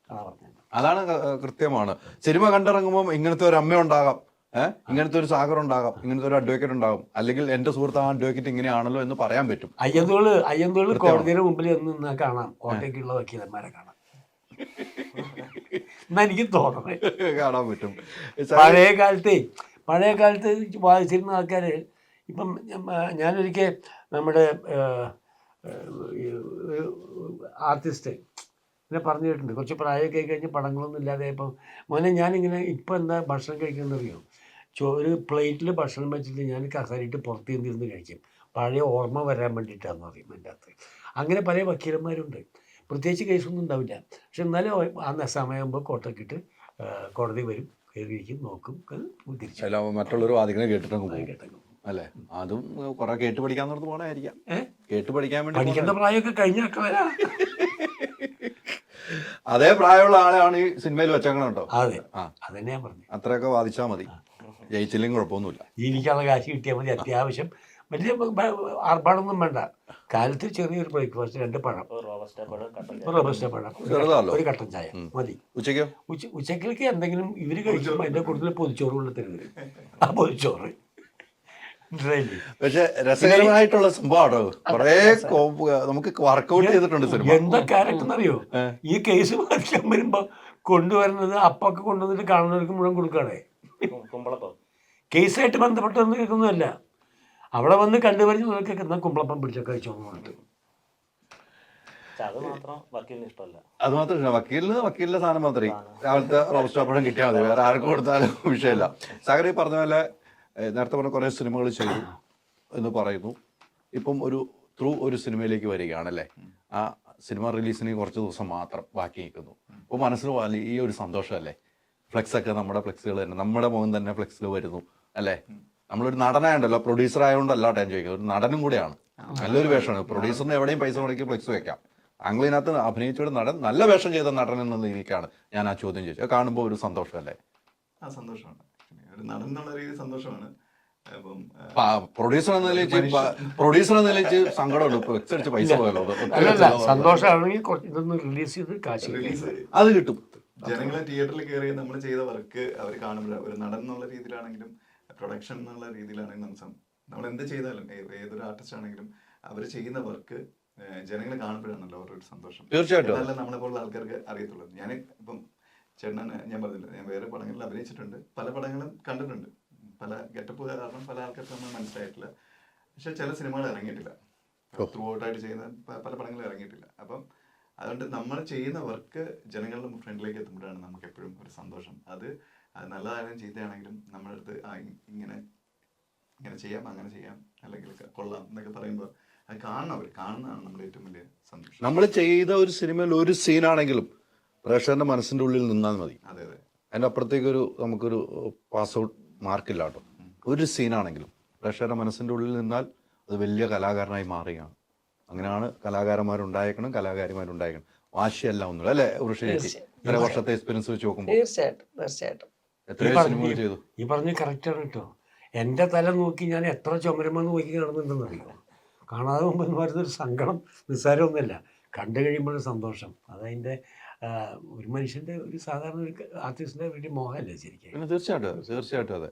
അതാ പറഞ്ഞത്. അതാണ് കൃത്യമാണ്. സിനിമ കണ്ടിറങ്ങുമ്പോൾ ഇങ്ങനത്തെ ഒരു അമ്മ ഉണ്ടാകാം, ഇങ്ങനത്തെ ഒരു സാഗർ ഉണ്ടാകാം, ഇങ്ങനത്തെ ഒരു അഡ്വക്കേറ്റ് ഉണ്ടാകും, അല്ലെങ്കിൽ എന്റെ സുഹൃത്ത് ആ അഡ്വക്കേറ്റ് ഇങ്ങനെയാണല്ലോ എന്ന് പറയാൻ പറ്റും. അയ്യന്തോള് കോടതിയുടെ മുമ്പിൽ നിന്ന് കാണാം, കോട്ടയ്ക്കുള്ള വക്കീലന്മാരെ കാണാം. എന്നാ എനിക്ക് തോന്നണേ കാണാൻ പറ്റും. പഴയ കാലത്ത് വായിച്ചിരുന്ന ആൾക്കാര് ഇപ്പം ഞാനൊരിക്കൽ നമ്മുടെ ഒരു ആർട്ടിസ്റ്റ് ഇങ്ങനെ പറഞ്ഞു കേട്ടിട്ടുണ്ട്, കുറച്ച് പ്രായമൊക്കെ കഴിഞ്ഞ് പടങ്ങളൊന്നും ഇല്ലാതെ ഇപ്പം മോനെ ഞാനിങ്ങനെ ഇപ്പം എന്താ ഭക്ഷണം കഴിക്കണമെന്നറിയോ, ഒരു പ്ലേറ്റിൽ ഭക്ഷണം വെച്ചിട്ട് ഞാൻ കസരിയിട്ട് പുറത്ത് നിന്നിരുന്ന് കഴിക്കും, പഴയ ഓർമ്മ വരാൻ വേണ്ടിയിട്ടാണെന്ന് പറയും എൻ്റെ അകത്ത്. അങ്ങനെ പല വക്കീലന്മാരുണ്ട്, പ്രത്യേകിച്ച് കേസൊന്നും ഉണ്ടാവില്ല, പക്ഷെ എന്നാലും ആ സമയമാകുമ്പോൾ കോട്ടൊക്കെ കോടതി വരും, കയറിയിരിക്കും, നോക്കും, തിരിച്ചു മറ്റുള്ളവർ വാദികളെ കേട്ടിട്ടങ്ങ് പോകും അല്ലേ. അതും കുറെ കേട്ട് പഠിക്കാന്നോർത്ത് പോണായിരിക്കാം, കേട്ട് പഠിക്കാൻ വേണ്ടി പഠിക്കേണ്ട പ്രായമൊക്കെ കഴിഞ്ഞൊക്കെ വരാം. അതേ പ്രായമുള്ള ആളെയാണ് ഈ സിനിമയിൽ വെച്ചേക്കണം കേട്ടോ. അതെ, അതന്നെ ഞാൻ പറഞ്ഞു. അത്രയൊക്കെ വാദിച്ചാൽ മതി, ജയിച്ചില്ലെങ്കിൽ കുഴപ്പമൊന്നുമില്ല. ജീവിക്കാനുള്ള കാശ് കിട്ടിയാൽ മതി. അത്യാവശ്യം വലിയ ആർഭാടൊന്നും വേണ്ട. കാലത്ത് ചെറിയൊരു ബ്രേക്ക്ഫാസ്റ്റ്, 2 പഴം, റോബസ്റ്റ പഴം, ഒരു കട്ടൻ ചായ മതി. ഉച്ചക്കിലേക്ക് എന്തെങ്കിലും ഇവര് കഴിക്കുമ്പോൾ അതിന്റെ കൂടുതൽ പൊതിച്ചോറ് കൊണ്ട് തരുന്നത്, ആ പൊതിച്ചോറ്. പക്ഷെ രസകരമായിട്ടുള്ള സംഭവമാണോ, കൊറേ നമുക്ക് വർക്ക്ഔട്ട് ചെയ്തിട്ടുണ്ട് സിനിമ. എന്താ ക്യാരക്ടർ എന്നറിയോ, ഈ കേസ് വാദിക്കാൻ വരുമ്പോ കൊണ്ടുവരുന്നത് അപ്പൊക്കെ കൊണ്ടുവന്നിട്ട് കാണുന്നവർക്ക് മുഴുവൻ കൊടുക്കുകയാണേ. കേസായിട്ട് ബന്ധപ്പെട്ടൊന്നും കേൾക്കുന്നതല്ല, അവിടെ വന്ന് കണ്ടുപരിഞ്ഞ് നോക്കിക്കുന്ന കുമ്പളപ്പം പിടിച്ചൊക്കെ കഴിച്ചോന്നിട്ട്. അത് മാത്രം വക്കീലിന് ഇഷ്ടമല്ല. അത് മാത്രമല്ല, വക്കീലിന്റെ സാധനം മാത്രമേ രാവിലത്തെ റോബസ്റ്റ പഴം കിട്ടിയാൽ മതി, വേറെ ആർക്കും കൊടുത്താലും വിഷയമില്ല. സാഗർ പറഞ്ഞ പോലെ നേരത്തെ പറഞ്ഞ കുറേ സിനിമകൾ ചെയ്തു എന്ന് പറയുന്നു. ഇപ്പം ഒരു സിനിമയിലേക്ക് വരികയാണല്ലേ, ആ സിനിമ റിലീസിന് കുറച്ച് ദിവസം മാത്രം ബാക്കി നിൽക്കുന്നു. അപ്പോൾ മനസ്സിൽ ഈ ഒരു സന്തോഷമല്ലേ, ഫ്ലെക്സൊക്കെ നമ്മുടെ ഫ്ലെക്സുകൾ തന്നെ, നമ്മുടെ മുഖം തന്നെ ഫ്ലെക്സിൽ വരുന്നു അല്ലേ. നമ്മളൊരു നടനായുണ്ടല്ലോ, പ്രൊഡ്യൂസർ ആയതുകൊണ്ടല്ല ഞാൻ ചോദിക്കുന്നത്, ഒരു നടനും കൂടെയാണ്. നല്ലൊരു വേഷമാണ്. പ്രൊഡ്യൂസറിന് എവിടെയും പൈസ മുടക്കി ഫ്ലെക്സ് വെക്കാം. ആംഗ്ലീനകത്ത് അഭിനയിച്ചൊരു നടൻ, നല്ല വേഷം ചെയ്ത നടൻ എന്ന രീതിക്കാണ് ഞാൻ ആ ചോദ്യം ചോദിച്ചത്. കാണുമ്പോൾ ഒരു സന്തോഷമല്ലേ? ആ സന്തോഷമാണ്, ഒരു നടൻ എന്നുള്ള രീതിയിൽ സന്തോഷമാണ്. പ്രൊഡ്യൂസർ എന്ന നിലയിച്ച് സങ്കടമുണ്ട്, ഫ്ലെക്സ് അടിച്ച് പൈസ പോയല്ലോ. സന്തോഷമാണെങ്കിൽ റിലീസ് ചെയ്ത് കാശ് അത് കിട്ടും. ജനങ്ങളെ തിയേറ്ററിൽ കയറി നമ്മൾ ചെയ്ത വർക്ക് അവർ കാണുമ്പോൾ, ഒരു നടൻ എന്നുള്ള രീതിയിലാണെങ്കിലും പ്രൊഡക്ഷൻ എന്നുള്ള രീതിയിലാണെങ്കിലും നമ്മൾ എന്ത് ചെയ്താലും, ഏതൊരു ആർട്ടിസ്റ്റ് ആണെങ്കിലും അവർ ചെയ്യുന്ന വർക്ക് ജനങ്ങൾ കാണുമ്പോഴാണല്ലോ അവരുടെ സന്തോഷം. തീർച്ചയായിട്ടും അതല്ല നമ്മളെ പോലുള്ള ആൾക്കാർക്ക് അറിയത്തുള്ളൂ. ഞാൻ ഇപ്പം ചേട്ടൻ ഞാൻ പറഞ്ഞില്ല, ഞാൻ വേറെ പടങ്ങളിൽ അഭിനയിച്ചിട്ടുണ്ട്, പല പടങ്ങളും കണ്ടിട്ടുണ്ട്, പല ഗെറ്റപ്പ് കാരണം പല ആൾക്കാർക്ക് നമ്മൾ മനസ്സിലായിട്ടില്ല. പക്ഷെ ചില സിനിമകൾ ഇറങ്ങിയിട്ടില്ല, ത്രൂ ഔട്ടായിട്ട് ചെയ്യുന്ന പല പടങ്ങളും ഇറങ്ങിയിട്ടില്ല. അപ്പം അതുകൊണ്ട് നമ്മൾ ചെയ്യുന്ന വർക്ക് ജനങ്ങളുടെ ഫ്രണ്ടിലേക്ക് എത്തുമ്പോഴാണ് നമുക്ക് എപ്പോഴും ഒരു സന്തോഷം. അത് നല്ലതായാലും ചീത്തയാണെങ്കിലും നമ്മുടെ അടുത്ത് ഇങ്ങനെ ചെയ്യാം, അങ്ങനെ ചെയ്യാം, അല്ലെങ്കിൽ കൊള്ളാം എന്നൊക്കെ പറയുമ്പോൾ അത് കാണുന്നതാണ് നമ്മുടെ ഏറ്റവും വലിയ സന്തോഷം. നമ്മൾ ചെയ്ത ഒരു സിനിമയിൽ ഒരു സീനാണെങ്കിലും പ്രേക്ഷകന്റെ മനസ്സിന്റെ ഉള്ളിൽ നിന്നാൽ മതി. അതെ അതെ, അതിൻ്റെ അപ്പുറത്തേക്കൊരു നമുക്കൊരു പാസ് ഔട്ട് മാർക്കില്ല കേട്ടോ. ഒരു സീനാണെങ്കിലും പ്രേക്ഷകരുടെ മനസ്സിന്റെ ഉള്ളിൽ നിന്നാൽ അത് വലിയ കലാകാരനായി മാറുകയാണ്. അങ്ങനെയാണ് കലാകാരന്മാരുണ്ടായേക്കണം, കലാകാരിമാരുണ്ടായേക്കണം. വാശിയല്ല ഒന്നും അല്ലേ ഉർവശി? ഇത്ര വർഷത്തെ എക്സ്പീരിയൻസ് വെച്ച് നോക്കുമ്പോൾ തീർച്ചയായിട്ടും എത്രയോ സിനിമകൾ ചെയ്തു. ഈ പറഞ്ഞ കറക്റ്റാണ് കേട്ടോ. എൻ്റെ തല നോക്കി ഞാൻ എത്ര ചുമരമെന്ന് നോക്കി നടന്നിട്ടുണ്ടെന്നറിയോ. കാണാതെ മുമ്പ് വരുന്നൊരു സങ്കടം നിസ്സാരമൊന്നുമില്ല, കണ്ടു കഴിയുമ്പോഴൊരു സന്തോഷം. അതതിൻ്റെ ഒരു മനുഷ്യൻ്റെ, ഒരു സാധാരണ ഒരു ആർട്ടിസ്റ്റിൻ്റെ വലിയ മോഹമല്ലേ ശരിക്കും. പിന്നെ തീർച്ചയായിട്ടും അതെ.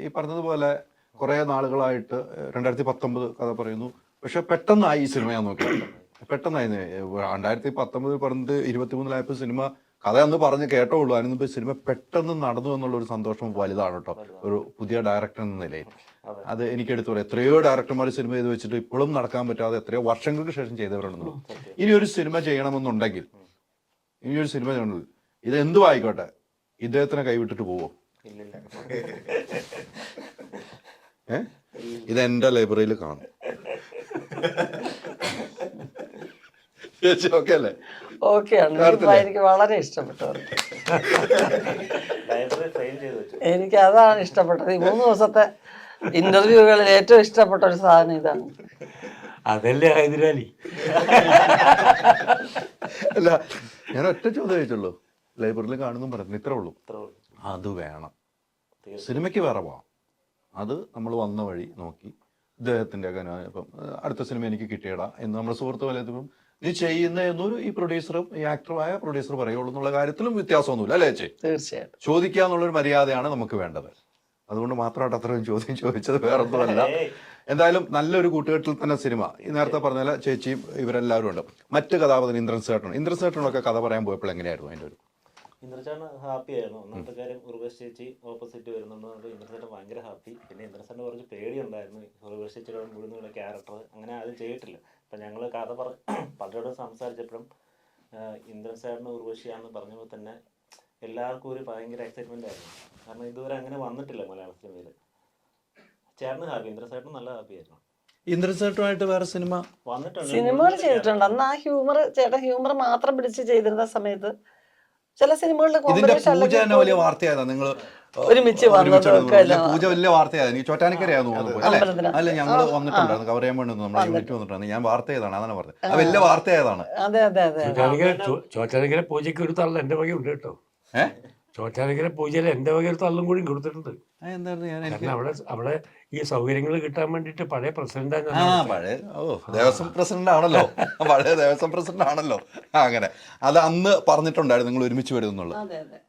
ഈ പറഞ്ഞതുപോലെ കുറേ നാളുകളായിട്ട് 2019 കഥ പറയുന്നു, പക്ഷെ പെട്ടെന്നായി ഈ സിനിമ. ഞാൻ നോക്കിയിട്ടുണ്ട്, പെട്ടെന്നായി. 2019 പറഞ്ഞത് 23-ലായപ്പോൾ സിനിമ കഥ അന്ന് പറഞ്ഞ് കേട്ടോളൂ. അതിന് സിനിമ പെട്ടെന്ന് നടന്നു എന്നുള്ളൊരു സന്തോഷം വലുതാണ് കേട്ടോ, ഒരു പുതിയ ഡയറക്ടർ എന്ന നിലയിൽ. അത് എനിക്ക് എടുത്തു പറയാം. എത്രയോ ഡയറക്ടർമാർ സിനിമ ചെയ്ത് വെച്ചിട്ട് ഇപ്പോഴും നടക്കാൻ പറ്റാതെ എത്രയോ വർഷങ്ങൾക്ക് ശേഷം ചെയ്തവരുണ്ടെന്നുള്ളൂ. ഇനി ഒരു സിനിമ ചെയ്യണമെന്നുണ്ടെങ്കിൽ, ഇനിയൊരു സിനിമ ചെയ്യണമെങ്കിൽ ഇത് എന്തും ആയിക്കോട്ടെ, ഇദ്ദേഹത്തിനെ കൈവിട്ടിട്ട് പോവോ? ഇത് എന്റെ ലൈബ്രറിയിൽ കാണും. ഓക്കെ അല്ലേ? എനിക്ക് വളരെ ഇഷ്ടപ്പെട്ടു. എനിക്ക് അതാണ് ഇഷ്ടപ്പെട്ടത്. ഈ 3 ദിവസത്തെ ഇന്റർവ്യൂകളിൽ ഏറ്റവും ഇഷ്ടപ്പെട്ട ഒരു സാധനം ഇതാണ്. അതല്ലേ ഹൈദരാലി. അല്ല, ഞാൻ ഒറ്റ ചോദ്യം ചോദിച്ചുള്ളൂ, ലൈബ്രറിയിൽ കാണുന്നു പറഞ്ഞു, ഇത്രേ ഉള്ളൂ. അത് വേണം, സിനിമയ്ക്ക് വേറെ പോവാം. അത് നമ്മൾ വന്ന വഴി നോക്കി ഇദ്ദേഹത്തിൻ്റെ ഇപ്പം അടുത്ത സിനിമ എനിക്ക് കിട്ടിയടാ എന്ന് നമ്മുടെ സുഹൃത്ത് വലയത്തിലും നീ ചെയ്യുന്ന എന്നൊരു ഈ പ്രൊഡ്യൂസറും ഈ ആക്ടറുമായ പ്രൊഡ്യൂസർ പറയുള്ളൂ എന്നുള്ള കാര്യത്തിലും വ്യത്യാസമൊന്നുമില്ല അല്ലേ ചേച്ചി? തീർച്ചയായിട്ടും ചോദിക്കുക എന്നുള്ളൊരു മര്യാദയാണ് നമുക്ക് വേണ്ടത്. അതുകൊണ്ട് മാത്രമായിട്ട് അത്രയും ചോദ്യം ചോദിച്ചത് വേറൊന്നുമല്ല. എന്തായാലും നല്ലൊരു കൂട്ടുകെട്ടിൽ തന്നെ സിനിമ. ഈ നേരത്തെ പറഞ്ഞ പോലെ ചേച്ചിയും ഇവരെല്ലാവരും ഉണ്ട്. മറ്റ് കഥാപാത്രം ഇന്ദ്രൻ സേട്ടനൊക്കെ കഥ പറയാൻ പോയപ്പോൾ എങ്ങനെയായിരുന്നു അതിൻ്റെ ഒരു? ഇന്ദ്രചേട്ടൻ ഹാപ്പി ആയിരുന്നു. ഒന്നാമത്തെ കാര്യം ഉർവശി ചേച്ചി ഓപ്പോസിറ്റ് വരുന്നുണ്ട്. ഇന്ദ്രചേട്ടൻ ഭയങ്കര ഹാപ്പി. പിന്നെ ഇന്ദ്രചേട്ടന് കുറച്ച് പേടിയുണ്ടായിരുന്നു, ഉർവശി ചേച്ചിയുടെ മുഴുവനുള്ള ക്യാരക്ടർ അങ്ങനെ ആരും ചെയ്തിട്ടില്ല. അപ്പം ഞങ്ങൾ കഥ പലരോടും സംസാരിച്ചപ്പോഴും ഇന്ദ്രചേട്ടന് ഉർവശിയാണെന്ന് പറഞ്ഞപ്പോൾ തന്നെ എല്ലാവർക്കും ഒരു ഭയങ്കര എക്സൈറ്റ്മെന്റ് ആയിരുന്നു. കാരണം ഇതുവരെ അങ്ങനെ വന്നിട്ടില്ല മലയാള സിനിമയിൽ. ചേട്ടന് ഹാപ്പി, ഇന്ദ്രചേട്ടൻ നല്ല ഹാപ്പി ആയിരുന്നു. ഇന്ദ്രൻ സേട്ടുമായിട്ട് വേറെ സിനിമ വന്നിട്ടുണ്ട്, സിനിമകൾ ചെയ്തിട്ടുണ്ട്. അന്ന് ആ ചേട്ടൻ ഹ്യൂമർ മാത്രം പിടിച്ച് ചെയ്തിരുന്ന സമയത്ത് ചില സിനിമകളിൽ ഇതിന്റെ പൂജ തന്നെ വലിയ വാർത്തയായതാ. നിങ്ങൾ ഒരുമിച്ച് വന്നതൊക്കെ പൂജ വലിയ വാർത്തയായിരുന്നു. ഈ ചോറ്റാനിക്കരയാന്ന് തോന്നുന്നു അല്ലേ? അല്ല, ഞങ്ങൾ വന്നിട്ടുണ്ടായിരുന്നു, കവർ ചെയ്യാൻ വേണ്ടി നമ്മുടെ യൂണിറ്റ് വന്നിട്ടുണ്ടായിരുന്നു. ഞാൻ വാർത്ത ചെയ്താണ്, അതാണ് പറഞ്ഞത്. വലിയ വാർത്തയായതാണ്. അതെ അതെ അതെ. ചോറ്റാനിക്കര പൂജയ്ക്ക് ഒരു തള്ള എൻ്റെ വക ഉണ്ട് കേട്ടോ. ചോറ്റാനിക്കര പൂജയിൽ എൻ്റെ വക ഒരു തള്ളും കൂടി കൊടുത്തിട്ടുണ്ട്. കാരണം അവിടെ ഈ സൗകര്യങ്ങൾ കിട്ടാൻ വേണ്ടിയിട്ട് പഴയ പ്രസിഡന്റ് പഴയ ദേവസ്വം പ്രസിഡന്റ് ആണല്ലോ, പഴയ ദേവസ്വം പ്രസിഡന്റ് ആണല്ലോ. അങ്ങനെ അത് അന്ന് പറഞ്ഞിട്ടുണ്ടായിരുന്നു നിങ്ങൾ ഒരുമിച്ച് വരുന്നുള്ളത്. അതെ അതെ.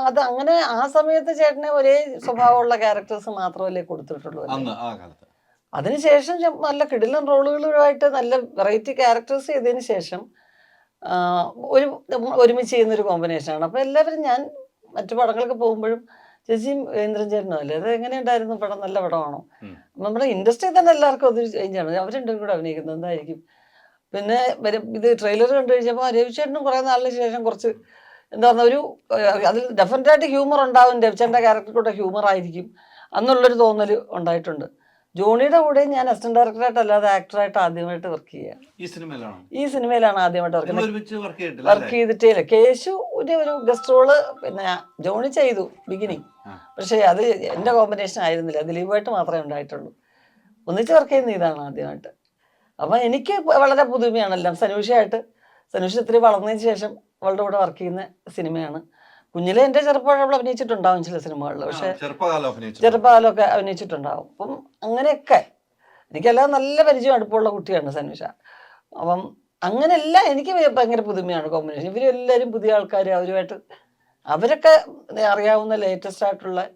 അത് അങ്ങനെ ആ സമയത്ത് ചേട്ടനെ ഒരേ സ്വഭാവമുള്ള ക്യാരക്ടേഴ്സ് മാത്രമല്ലേ കൊടുത്തിട്ടുള്ളൂ അന്ന് ആ കാലത്ത്. അതിനുശേഷം നല്ല കിടിലൻ റോളുകളുമായിട്ട് നല്ല വെറൈറ്റി ക്യാരക്ടേഴ്സ് ചെയ്തതിന് ശേഷം ഒരുമിച്ച് ചെയ്യുന്നൊരു കോമ്പിനേഷനാണ്. അപ്പോൾ എല്ലാവരും ഞാൻ മറ്റു പടങ്ങൾക്ക് പോകുമ്പോഴും ചേച്ചിയും ഇന്ദ്രൻ ചേട്ടനും അല്ലേ, അത് എങ്ങനെയുണ്ടായിരുന്നു പടം, നല്ല പടമാണോ? നമ്മുടെ ഇൻഡസ്ട്രിയിൽ തന്നെ എല്ലാവർക്കും അത് ചേഞ്ചാണ്. അവർ രണ്ടും കൂടെ അഭിനയിക്കുന്നത് എന്തായിരിക്കും. പിന്നെ ഇത് ട്രെയിലർ കണ്ടു കഴിഞ്ഞപ്പോൾ രവിചേട്ടനും കുറേ നാളിന് ശേഷം കുറച്ച് എന്താ പറയുക, ഒരു അതിൽ ഡെഫിനറ്റായിട്ട് ഹ്യൂമർ ഉണ്ടാവും, രവിചേട്ടൻ്റെ ക്യാരക്ടർ കൂടെ ഹ്യൂമർ ആയിരിക്കും എന്നുള്ളൊരു തോന്നൽ ഉണ്ടായിട്ടുണ്ട്. ജോണിയുടെ കൂടെ ഞാൻ അസിസ്റ്റന്റ് ഡയറക്ടറായിട്ട് അല്ലാതെ ആക്ടറായിട്ട് ആദ്യമായിട്ട് വർക്ക് ചെയ്യുകയാണ്. ഈ സിനിമയിലാണ് ആദ്യമായിട്ട് വർക്ക് ചെയ്തിട്ടേ. കേശുവിന്റെ ഒരു ഗസ്റ്റ് റോള് പിന്നെ ജോണി ചെയ്തു ബിഗിനിങ്, പക്ഷേ അത് എൻ്റെ കോമ്പിനേഷൻ ആയിരുന്നില്ല, ദിലീപുമായിട്ട് മാത്രമേ ഉണ്ടായിട്ടുള്ളൂ. ഒന്നിച്ച് വർക്ക് ചെയ്യുന്ന ഇതാണ് ആദ്യമായിട്ട്. അപ്പം എനിക്ക് വളരെ പുതുമയാണെല്ലാം. സനൂഷ ഇത്തിരി വളർന്നതിന് ശേഷം അവളുടെ കൂടെ വർക്ക് ചെയ്യുന്ന സിനിമയാണ്. കുഞ്ഞിലെ എൻ്റെ ചെറുപ്പകാലം അവൾ അഭിനയിച്ചിട്ടുണ്ടാവും ചില സിനിമകളിൽ, പക്ഷേ ചെറുപ്പകാലമൊക്കെ അഭിനയിച്ചിട്ടുണ്ടാവും. അപ്പം അങ്ങനെയൊക്കെ എനിക്കെല്ലാം നല്ല പരിചയം അടുപ്പമുള്ള കുട്ടിയാണ് സനൂഷ. അപ്പം അങ്ങനെയെല്ലാം എനിക്ക് ഭയങ്കര പുതുമയാണ് കോമ്പിനേഷൻ. ഇവരെല്ലാവരും പുതിയ ആൾക്കാർ, അവരൊക്കെ അറിയാവുന്ന ലേറ്റസ്റ്റ് ആയിട്ടുള്ള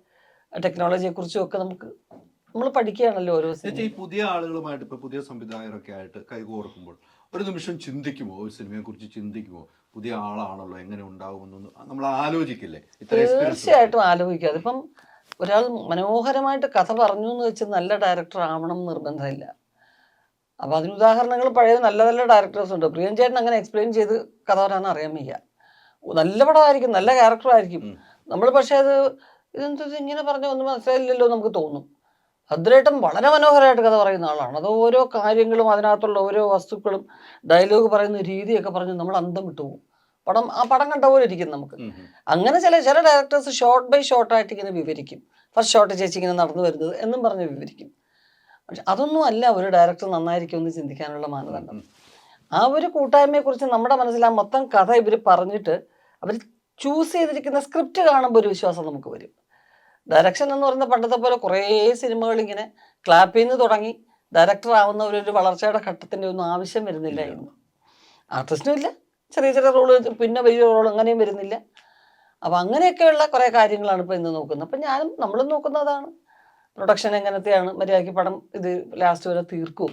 ടെക്നോളജിയെക്കുറിച്ചും ഒക്കെ നമ്മൾ പഠിക്കുകയാണല്ലോ ഓരോ സിനിമ. ഈ പുതിയ ആളുകളുമായിട്ട് ഇപ്പൊ പുതിയ സംവിധായകരൊക്കെ ആയിട്ട് കൈകോർക്കുമ്പോൾ ഒരു നിമിഷം ചിന്തിക്കുമോ, ഒരു സിനിമയെ കുറിച്ച് ചിന്തിക്കുമോ, പുതിയ ആളാണല്ലോ എങ്ങനെ ഉണ്ടാവുമെന്നൊന്നും നമ്മൾ ആലോചിക്കില്ലേ? തീർച്ചയായിട്ടും ആലോചിക്കുക. അതിപ്പം ഒരാൾ മനോഹരമായിട്ട് കഥ പറഞ്ഞു എന്ന് വെച്ച് നല്ല ഡയറക്ടർ ആവണം എന്ന് നിർബന്ധമില്ല. അപ്പം അതിന് ഉദാഹരണങ്ങൾ പഴയ നല്ല നല്ല ഡയറക്ടേഴ്സ് ഉണ്ട്. പ്രിയൻ ചേട്ടൻ അങ്ങനെ എക്സ്പ്ലെയിൻ ചെയ്ത് കഥ പറയാൻ അറിയാൻ വയ്യ. നല്ല പടമായിരിക്കും, നല്ല ക്യാരക്ടറായിരിക്കും. നമ്മൾ പക്ഷേ അത് ഇതെന്ത് ഇങ്ങനെ പറഞ്ഞാൽ ഒന്നും മനസ്സിലായില്ലല്ലോ നമുക്ക് തോന്നും. ഭദ്രേട്ടൻ വളരെ മനോഹരമായിട്ട് കഥ പറയുന്ന ആളാണ്. അത് ഓരോ കാര്യങ്ങളും അതിനകത്തുള്ള ഓരോ വസ്തുക്കളും ഡയലോഗ് പറയുന്ന രീതിയൊക്കെ പറഞ്ഞ് നമ്മൾ അന്തം വിട്ടുപോകും. ആ പടം കണ്ട പോലെ ഇരിക്കും നമുക്ക്. അങ്ങനെ ചില ഡയറക്ടേഴ്സ് ഷോർട്ട് ബൈ ഷോർട്ടായിട്ട് ഇങ്ങനെ വിവരിക്കും. ഫസ്റ്റ് ഷോട്ട് ചേച്ചി ഇങ്ങനെ നടന്നു വരുന്നത് എന്നും പറഞ്ഞ് വിവരിക്കും. പക്ഷെ അതൊന്നും അല്ല ഒരു ഡയറക്ടർ നന്നായിരിക്കുമെന്ന് ചിന്തിക്കാനുള്ള മാനദണ്ഡം. ആ ഒരു കൂട്ടായ്മയെക്കുറിച്ച് നമ്മുടെ മനസ്സിൽ ആ മൊത്തം കഥ ഇവർ പറഞ്ഞിട്ട് അവർ ചൂസ് ചെയ്തിരിക്കുന്ന സ്ക്രിപ്റ്റ് കാണുമ്പോൾ ഒരു വിശ്വാസം നമുക്ക് വരും. ഡയറക്ഷൻ എന്ന് പറയുന്ന പണ്ടത്തെ പോലെ കുറേ സിനിമകൾ ഇങ്ങനെ ക്ലാപ്പിൽ നിന്ന് തുടങ്ങി ഡയറക്ടർ ആവുന്നവരൊരു വളർച്ചയുടെ ഘട്ടത്തിൻ്റെ ഒന്നും ആവശ്യം വരുന്നില്ല ഇന്ന്. ആർട്ടിസ്റ്റിനും ഇല്ല, ചെറിയ ചെറിയ റോള്, പിന്നെ വലിയ റോൾ അങ്ങനെയും വരുന്നില്ല. അപ്പം അങ്ങനെയൊക്കെയുള്ള കുറേ കാര്യങ്ങളാണ് ഇപ്പോൾ ഇന്ന് നോക്കുന്നത്. അപ്പം നമ്മളും നോക്കുന്നതാണ് പ്രൊഡക്ഷൻ എങ്ങനത്തെയാണ്, മര്യാദയ്ക്ക് പടം ഇത് ലാസ്റ്റ് വരെ തീർക്കും,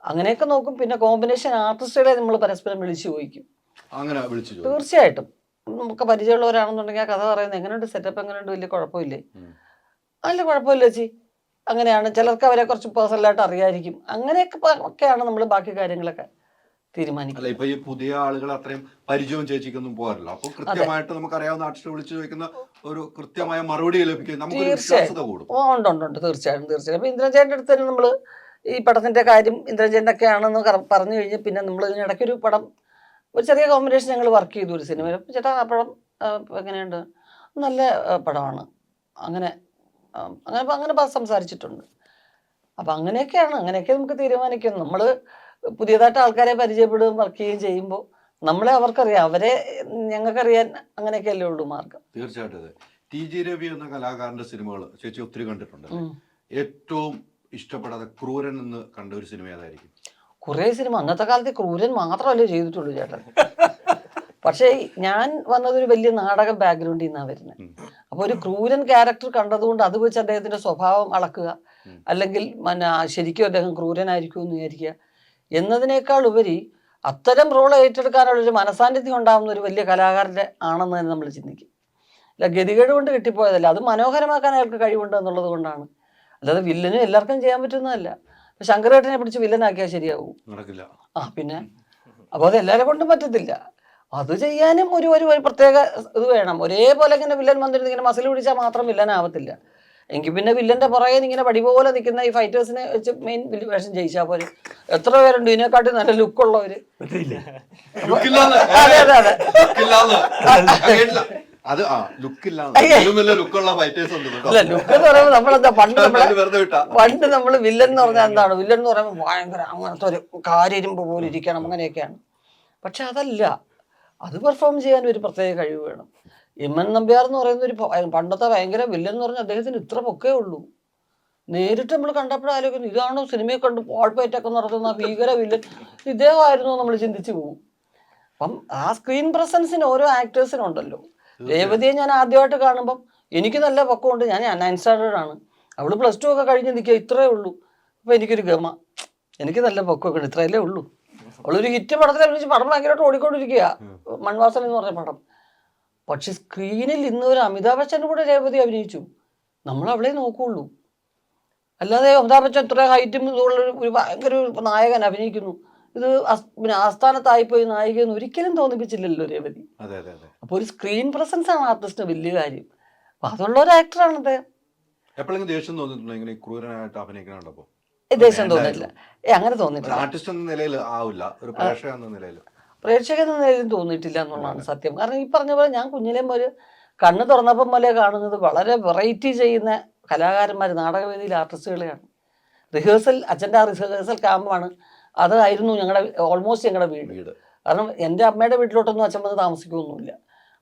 അങ്ങനെയൊക്കെ നോക്കും. പിന്നെ കോമ്പിനേഷൻ ആർട്ടിസ്റ്റുകളെ നമ്മൾ പരസ്പരം വിളിച്ചു ചോദിക്കും. തീർച്ചയായിട്ടും നമുക്ക് പരിചയമുള്ളവരാണെന്നുണ്ടെങ്കിൽ ആ കഥ പറയുന്നത് എങ്ങനെയുണ്ട്, സെറ്റപ്പ് എങ്ങനെയുണ്ട്, വലിയ കുഴപ്പമില്ലേ, നല്ല കുഴപ്പമില്ല ചേച്ചി, അങ്ങനെയാണ്. ചിലർക്ക് അവരെ കുറച്ച് പേഴ്സണലായിട്ട് അറിയായിരിക്കും. ഒക്കെയാണ് നമ്മൾ ബാക്കി കാര്യങ്ങളൊക്കെ തീരുമാനിക്കുന്നത്. ഇപ്പൊ ഈ പുതിയ ആളുകൾ അത്രയും പരിചയവും ചേച്ചിക്കൊന്നും പോകാറില്ല. അപ്പൊ കൃത്യമായിട്ട് നമുക്ക് അറിയാവുന്ന ആർട്ടിസ്റ്റ് വിളിച്ചു ചോദിക്കുന്ന ഒരു കൃത്യമായ മറുപടി ലഭിക്കും, നമുക്ക് വിശ്വാസ്യത കൂടും. ഉണ്ട് തീർച്ചയായിട്ടും. അപ്പൊ ഇന്ദ്രൻചേട്ടൻ്റെ അടുത്ത് തന്നെ നമ്മൾ ഈ പടത്തിന്റെ കാര്യം ഇന്ദ്രൻചേട്ടനൊക്കെ ആണെന്ന് പറഞ്ഞു കഴിഞ്ഞാൽ പിന്നെ നമ്മൾ ഇതിനിടയ്ക്കൊരു പടം, ഒരു ചെറിയ കോമ്പിനേഷൻ ഞങ്ങൾ വർക്ക് ചെയ്തു ഒരു സിനിമയിൽ. അപ്പോൾ ചേട്ടാ ആ പടം എങ്ങനെയുണ്ട്, നല്ല പടമാണ്, അങ്ങനെ സംസാരിച്ചിട്ടുണ്ട്. അപ്പം അങ്ങനെയൊക്കെ നമുക്ക് തീരുമാനിക്കും. നമ്മൾ പുതിയതായിട്ട് ആൾക്കാരെ പരിചയപ്പെടുകയും വർക്ക് ചെയ്യുകയും ചെയ്യുമ്പോൾ നമ്മളെ അവർക്കറിയാം, അവരെ ഞങ്ങൾക്കറിയാൻ, അങ്ങനെയൊക്കെയല്ലേ ഉള്ളൂ മാർഗം. തീർച്ചയായിട്ടും. TG രവി എന്ന കലാകാരന്റെ സിനിമകൾ ചേച്ചി ഒത്തിരി കണ്ടിട്ടുണ്ട്. ഏറ്റവും ഇഷ്ടപ്പെടാതെ ക്രൂരൻ എന്ന് കണ്ട ഒരു സിനിമ ഏതായിരിക്കും? കുറേ സിനിമ അന്നത്തെ കാലത്ത് ക്രൂരൻ മാത്രമല്ലേ ചെയ്തിട്ടുള്ളൂ ചേട്ടൻ. പക്ഷേ ഞാൻ വന്നതൊരു വലിയ നാടക ബാക്ക്ഗ്രൗണ്ടിൽ നിന്നാണ് വരുന്നത്. അപ്പോൾ ഒരു ക്രൂരൻ ക്യാരക്ടർ കണ്ടതുകൊണ്ട് അത് വെച്ച് അദ്ദേഹത്തിന്റെ സ്വഭാവം അളക്കുക, അല്ലെങ്കിൽ ശരിക്കും അദ്ദേഹം ക്രൂരനായിരിക്കും എന്ന് വിചാരിക്കുക എന്നതിനേക്കാൾ ഉപരി അത്തരം റോൾ ഏറ്റെടുക്കാനുള്ള ഒരു മനസാന്നിധ്യം ഉണ്ടാകുന്ന ഒരു വലിയ കലാകാരൻ്റെ ആണെന്ന് തന്നെ നമ്മൾ ചിന്തിക്കും. അല്ല, ഗതികേട് കൊണ്ട് കിട്ടിപ്പോയതല്ല, അത് മനോഹരമാക്കാൻ അയാൾക്ക് കഴിവുണ്ട് എന്നുള്ളത് കൊണ്ടാണ്. അല്ലാതെ വില്ലനും എല്ലാവർക്കും ചെയ്യാൻ പറ്റുന്നതല്ല. ഇപ്പം ശങ്കരേട്ടനെ പിടിച്ച് വില്ലനാക്കിയാൽ ശരിയാവും? നടക്കില്ല. പിന്നെ അപ്പോൾ അത് എല്ലാവരെ കൊണ്ടും പറ്റത്തില്ല. അത് ചെയ്യാനും ഒരു ഒരു പ്രത്യേക ഇത് വേണം. ഒരേപോലെ ഇങ്ങനെ വില്ലൻ വന്നിരുന്ന് ഇങ്ങനെ മസിൽ പിടിച്ചാൽ മാത്രം വില്ലനാവത്തില്ല. എങ്കിൽ പിന്നെ വില്ലന്റെ പുറകെ ഇങ്ങനെ പടി പോലെ നിൽക്കുന്ന ഈ ഫൈറ്റേഴ്സിനെ വെച്ച് മെയിൻ വേഷം ജയിച്ചാൽ പോലെ എത്ര പേരുണ്ട് ഇതിനെക്കാട്ടി നല്ല ലുക്കുള്ളവര്. അതെ അതെ അതെ അത് ലുക്കില്ല. അല്ല, ലുക്ക് എന്ന് പറയുമ്പോൾ നമ്മളെന്താ പണ്ട് നമ്മൾ വില്ലൻ എന്ന് പറഞ്ഞാൽ എന്താണ്? വില്ലൻ എന്ന് പറയുമ്പോൾ ഭയങ്കര അങ്ങനത്തെ ഒരു കാര്യരുമ്പ് പോലെ ഇരിക്കണം, അങ്ങനെയൊക്കെയാണ്. പക്ഷെ അതല്ല, അത് പെർഫോം ചെയ്യാൻ ഒരു പ്രത്യേക കഴിവ് വേണം. എം.എൻ. നമ്പ്യാർ എന്ന് പറയുന്ന ഒരു പണ്ടത്തെ ഭയങ്കര വില്ലൻ എന്ന് പറഞ്ഞാൽ അദ്ദേഹത്തിന് ഇത്ര പൊക്കേ ഉള്ളൂ. നേരിട്ട് നമ്മൾ കണ്ടപ്പോഴാലോചിക്കുന്നു, ഇതാണോ സിനിമയെ കണ്ട് വാൾപ്പേറ്റൊക്കെ നടത്തുന്ന ഭീകര വില്ലൻ ഇദ്ദേഹമായിരുന്നു നമ്മൾ ചിന്തിച്ചു പോകും. അപ്പം ആ സ്ക്രീൻ പ്രസൻസിന് ഓരോ ആക്ടേഴ്സിനുണ്ടല്ലോ. രേവതിയെ ഞാൻ ആദ്യമായിട്ട് കാണുമ്പം എനിക്ക് നല്ല പൊക്കമുണ്ട്. ഞാൻ 9th സ്റ്റാൻഡേർഡ് ആണ്, അവള് +2 ഒക്കെ കഴിഞ്ഞ് നിൽക്കുക, ഇത്രയേ ഉള്ളൂ. അപ്പോൾ എനിക്കൊരു ഗമ, എനിക്ക് നല്ല പൊക്കമൊക്കെ ഉണ്ട്, ഇത്രയല്ലേ ഉള്ളൂ. അവളൊരു ഹിറ്റ് പടത്തിൽ അഭിനയിച്ച് പടം ഭയങ്കരമായിട്ട് ഓടിക്കൊണ്ടിരിക്കുക, മൺവാസൻ എന്ന് പറഞ്ഞ പടം. പക്ഷെ സ്ക്രീനിൽ ഇന്ന് ഒരു അമിതാഭ് ബച്ചൻ്റെ കൂടെ രേവതി അഭിനയിച്ചു, നമ്മൾ അവളെ നോക്കുകയുള്ളൂ. അല്ലാതെ അമിതാഭ് ബച്ചൻ ഇത്ര ഹൈറ്റും ഇതുള്ള ഒരു ഭയങ്കര നായകൻ അഭിനയിക്കുന്നു, ഇത് പിന്നെ ആസ്ഥാനത്തായിപ്പോയി നായികയെന്ന് ഒരിക്കലും തോന്നിപ്പിച്ചില്ലല്ലോ രേവതി. അപ്പോൾ ഒരു സ്ക്രീൻ പ്രസൻസ് ആണ് ആർട്ടിസ്റ്റിന് വലിയ കാര്യം. അപ്പൊ അതുള്ള ഒരു ആക്ടറാണ് അദ്ദേഹം. എപ്പോഴെങ്കിലും ദേഷ്യം തോന്നിയിട്ടുണ്ടോ ഇങ്ങനെ ക്രൂരനായിട്ട് അഭിനയിക്കണോ? ദേഷ്യം തോന്നിയിട്ടില്ല, അങ്ങനെ തോന്നിയിട്ടില്ല. ആർട്ടിസ്റ്റ് എന്ന നിലയിൽ ആവില്ല, ഒരു പ്രേക്ഷകൻ എന്ന നിലയിൽ പ്രേക്ഷകൻ എന്ന നിലയിൽ തോന്നിയിട്ടില്ല എന്നുള്ളതാണ് സത്യം. കാരണം ഈ പറഞ്ഞ പോലെ ഞാൻ കുഞ്ഞിലേ ഒരു കണ്ണ് തുറന്നപ്പം പോലെ കാണുന്നത് വളരെ വെറൈറ്റി ചെയ്യുന്ന കലാകാരന്മാർ, നാടകവേദിയിലെ ആർട്ടിസ്റ്റുകളെയാണ്. അച്ഛൻ്റെ ആ റിഹേഴ്സൽ ക്യാമ്പാണ്, അതായിരുന്നു ഞങ്ങളുടെ ഓൾമോസ്റ്റ് ഞങ്ങളുടെ വീട്. കാരണം എൻ്റെ അമ്മയുടെ വീട്ടിലോട്ടൊന്നും അച്ഛൻ വന്ന് താമസിക്കുകയൊന്നുമില്ല.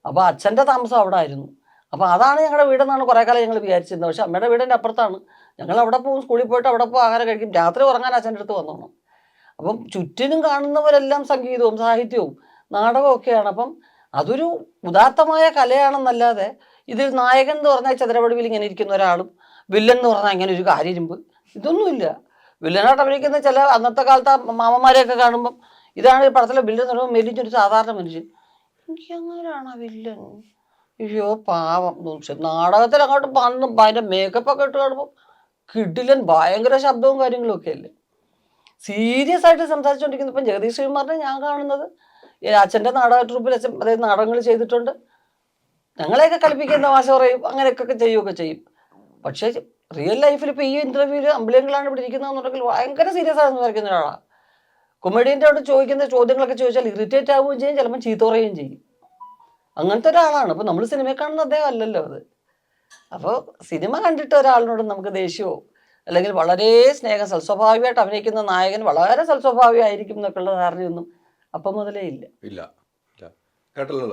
അപ്പോൾ അച്ഛൻ്റെ താമസം അവിടെ ആയിരുന്നു. അപ്പോൾ അതാണ് ഞങ്ങളുടെ വീടെന്നാണ് കുറേ കാലം ഞങ്ങൾ വിചാരിച്ചിരുന്നത്. പക്ഷെ അമ്മയുടെ വീടിൻ്റെ അപ്പുറത്താണ്. ഞങ്ങൾ അവിടെ പോകും, സ്കൂളിൽ പോയിട്ട് അവിടെ പോകും, ആഹാരം കഴിക്കും, രാത്രി ഉറങ്ങാൻ അച്ഛൻ്റെ അടുത്ത് വന്നോണം. അപ്പം ചുറ്റിനും കാണുന്നവരെല്ലാം സംഗീതവും സാഹിത്യവും നാടകവും ഒക്കെയാണ്. അപ്പം അതൊരു ഉദാത്തമായ കലയാണെന്നല്ലാതെ ഇതിൽ നായകൻ എന്ന് പറഞ്ഞാൽ ചതുരവടിവിൽ ഇങ്ങനെ ഇരിക്കുന്ന ഒരാളും വില്ലൻ എന്ന് പറഞ്ഞാൽ ഇങ്ങനെ ഒരു കാര്യരുമ്പ്, ഇതൊന്നുമില്ല. വില്ലനായിട്ട് അഭിനയിക്കുന്ന ചില അന്നത്തെ കാലത്തെ മാമന്മാരെയൊക്കെ കാണുമ്പം ഇതാണ് ഈ പടത്തിലെ വില്ലൻ എന്ന് പറയുമ്പോൾ മെലിഞ്ഞൊരു സാധാരണ മനുഷ്യൻ. എനിക്ക് അങ്ങനെയാണ് വില്ലൻ, അയ്യോ പാവം. പക്ഷെ നാടകത്തിൽ അങ്ങോട്ട് വന്ന് അതിൻ്റെ മേക്കപ്പൊക്കെ ഇട്ട് കാണുമ്പോൾ കിടിലൻ ഭയങ്കര ശബ്ദവും കാര്യങ്ങളും ഒക്കെ അല്ലേ. സീരിയസ് ആയിട്ട് സംസാരിച്ചുകൊണ്ടിരിക്കുന്നത് ഇപ്പം ജഗദീഷ് ശ്രീകുമാറിനെ ഞാൻ കാണുന്നത് അച്ഛൻ്റെ നാടക ട്രൂപ്പിൽ അച്ഛൻ അതായത് നാടകങ്ങൾ ചെയ്തിട്ടുണ്ട്, ഞങ്ങളെയൊക്കെ കളിപ്പിക്കുന്ന തമാശ പറയും, അങ്ങനെയൊക്കെ ചെയ്യുകയൊക്കെ ചെയ്യും. പക്ഷേ റിയൽ ലൈഫിൽ ഇപ്പോൾ ഈ ഇൻ്റർവ്യൂവിൽ അമ്പലങ്ങളാണ് ഇവിടെ ഇരിക്കുന്നതെന്നുണ്ടെങ്കിൽ ഭയങ്കര സീരിയസ് ആയിട്ട് സംസാരിക്കുന്ന ഒരാളാണ്. കൊമേഡിയൻ്റെ അവിടെ ചോദിക്കുന്ന ചോദ്യങ്ങളൊക്കെ ചോദിച്ചാൽ ഇറിറ്റേറ്റ് ആവുകയും ചെയ്യും, ചിലപ്പോൾ ചീത്ത പറയുകയും ചെയ്യും. അങ്ങനത്തെ ഒരാളാണ്. അപ്പോൾ നമ്മൾ സിനിമയിൽ കാണുന്ന അദ്ദേഹം അല്ലല്ലോ അത്. അപ്പോൾ സിനിമ കണ്ടിട്ട് ഒരാളിനോട് നമുക്ക് ദേഷ്യമോ അല്ലെങ്കിൽ വളരെ സ്നേഹം സൽസ്വഭാവികമായിട്ട് അഭിനയിക്കുന്ന നായകൻ വളരെ സൽസ്വഭാവികമായിരിക്കും എന്നൊക്കെയുള്ള ധാരണയൊന്നും അപ്പം മുതലേ ഇല്ല. കേട്ടല്ലോ.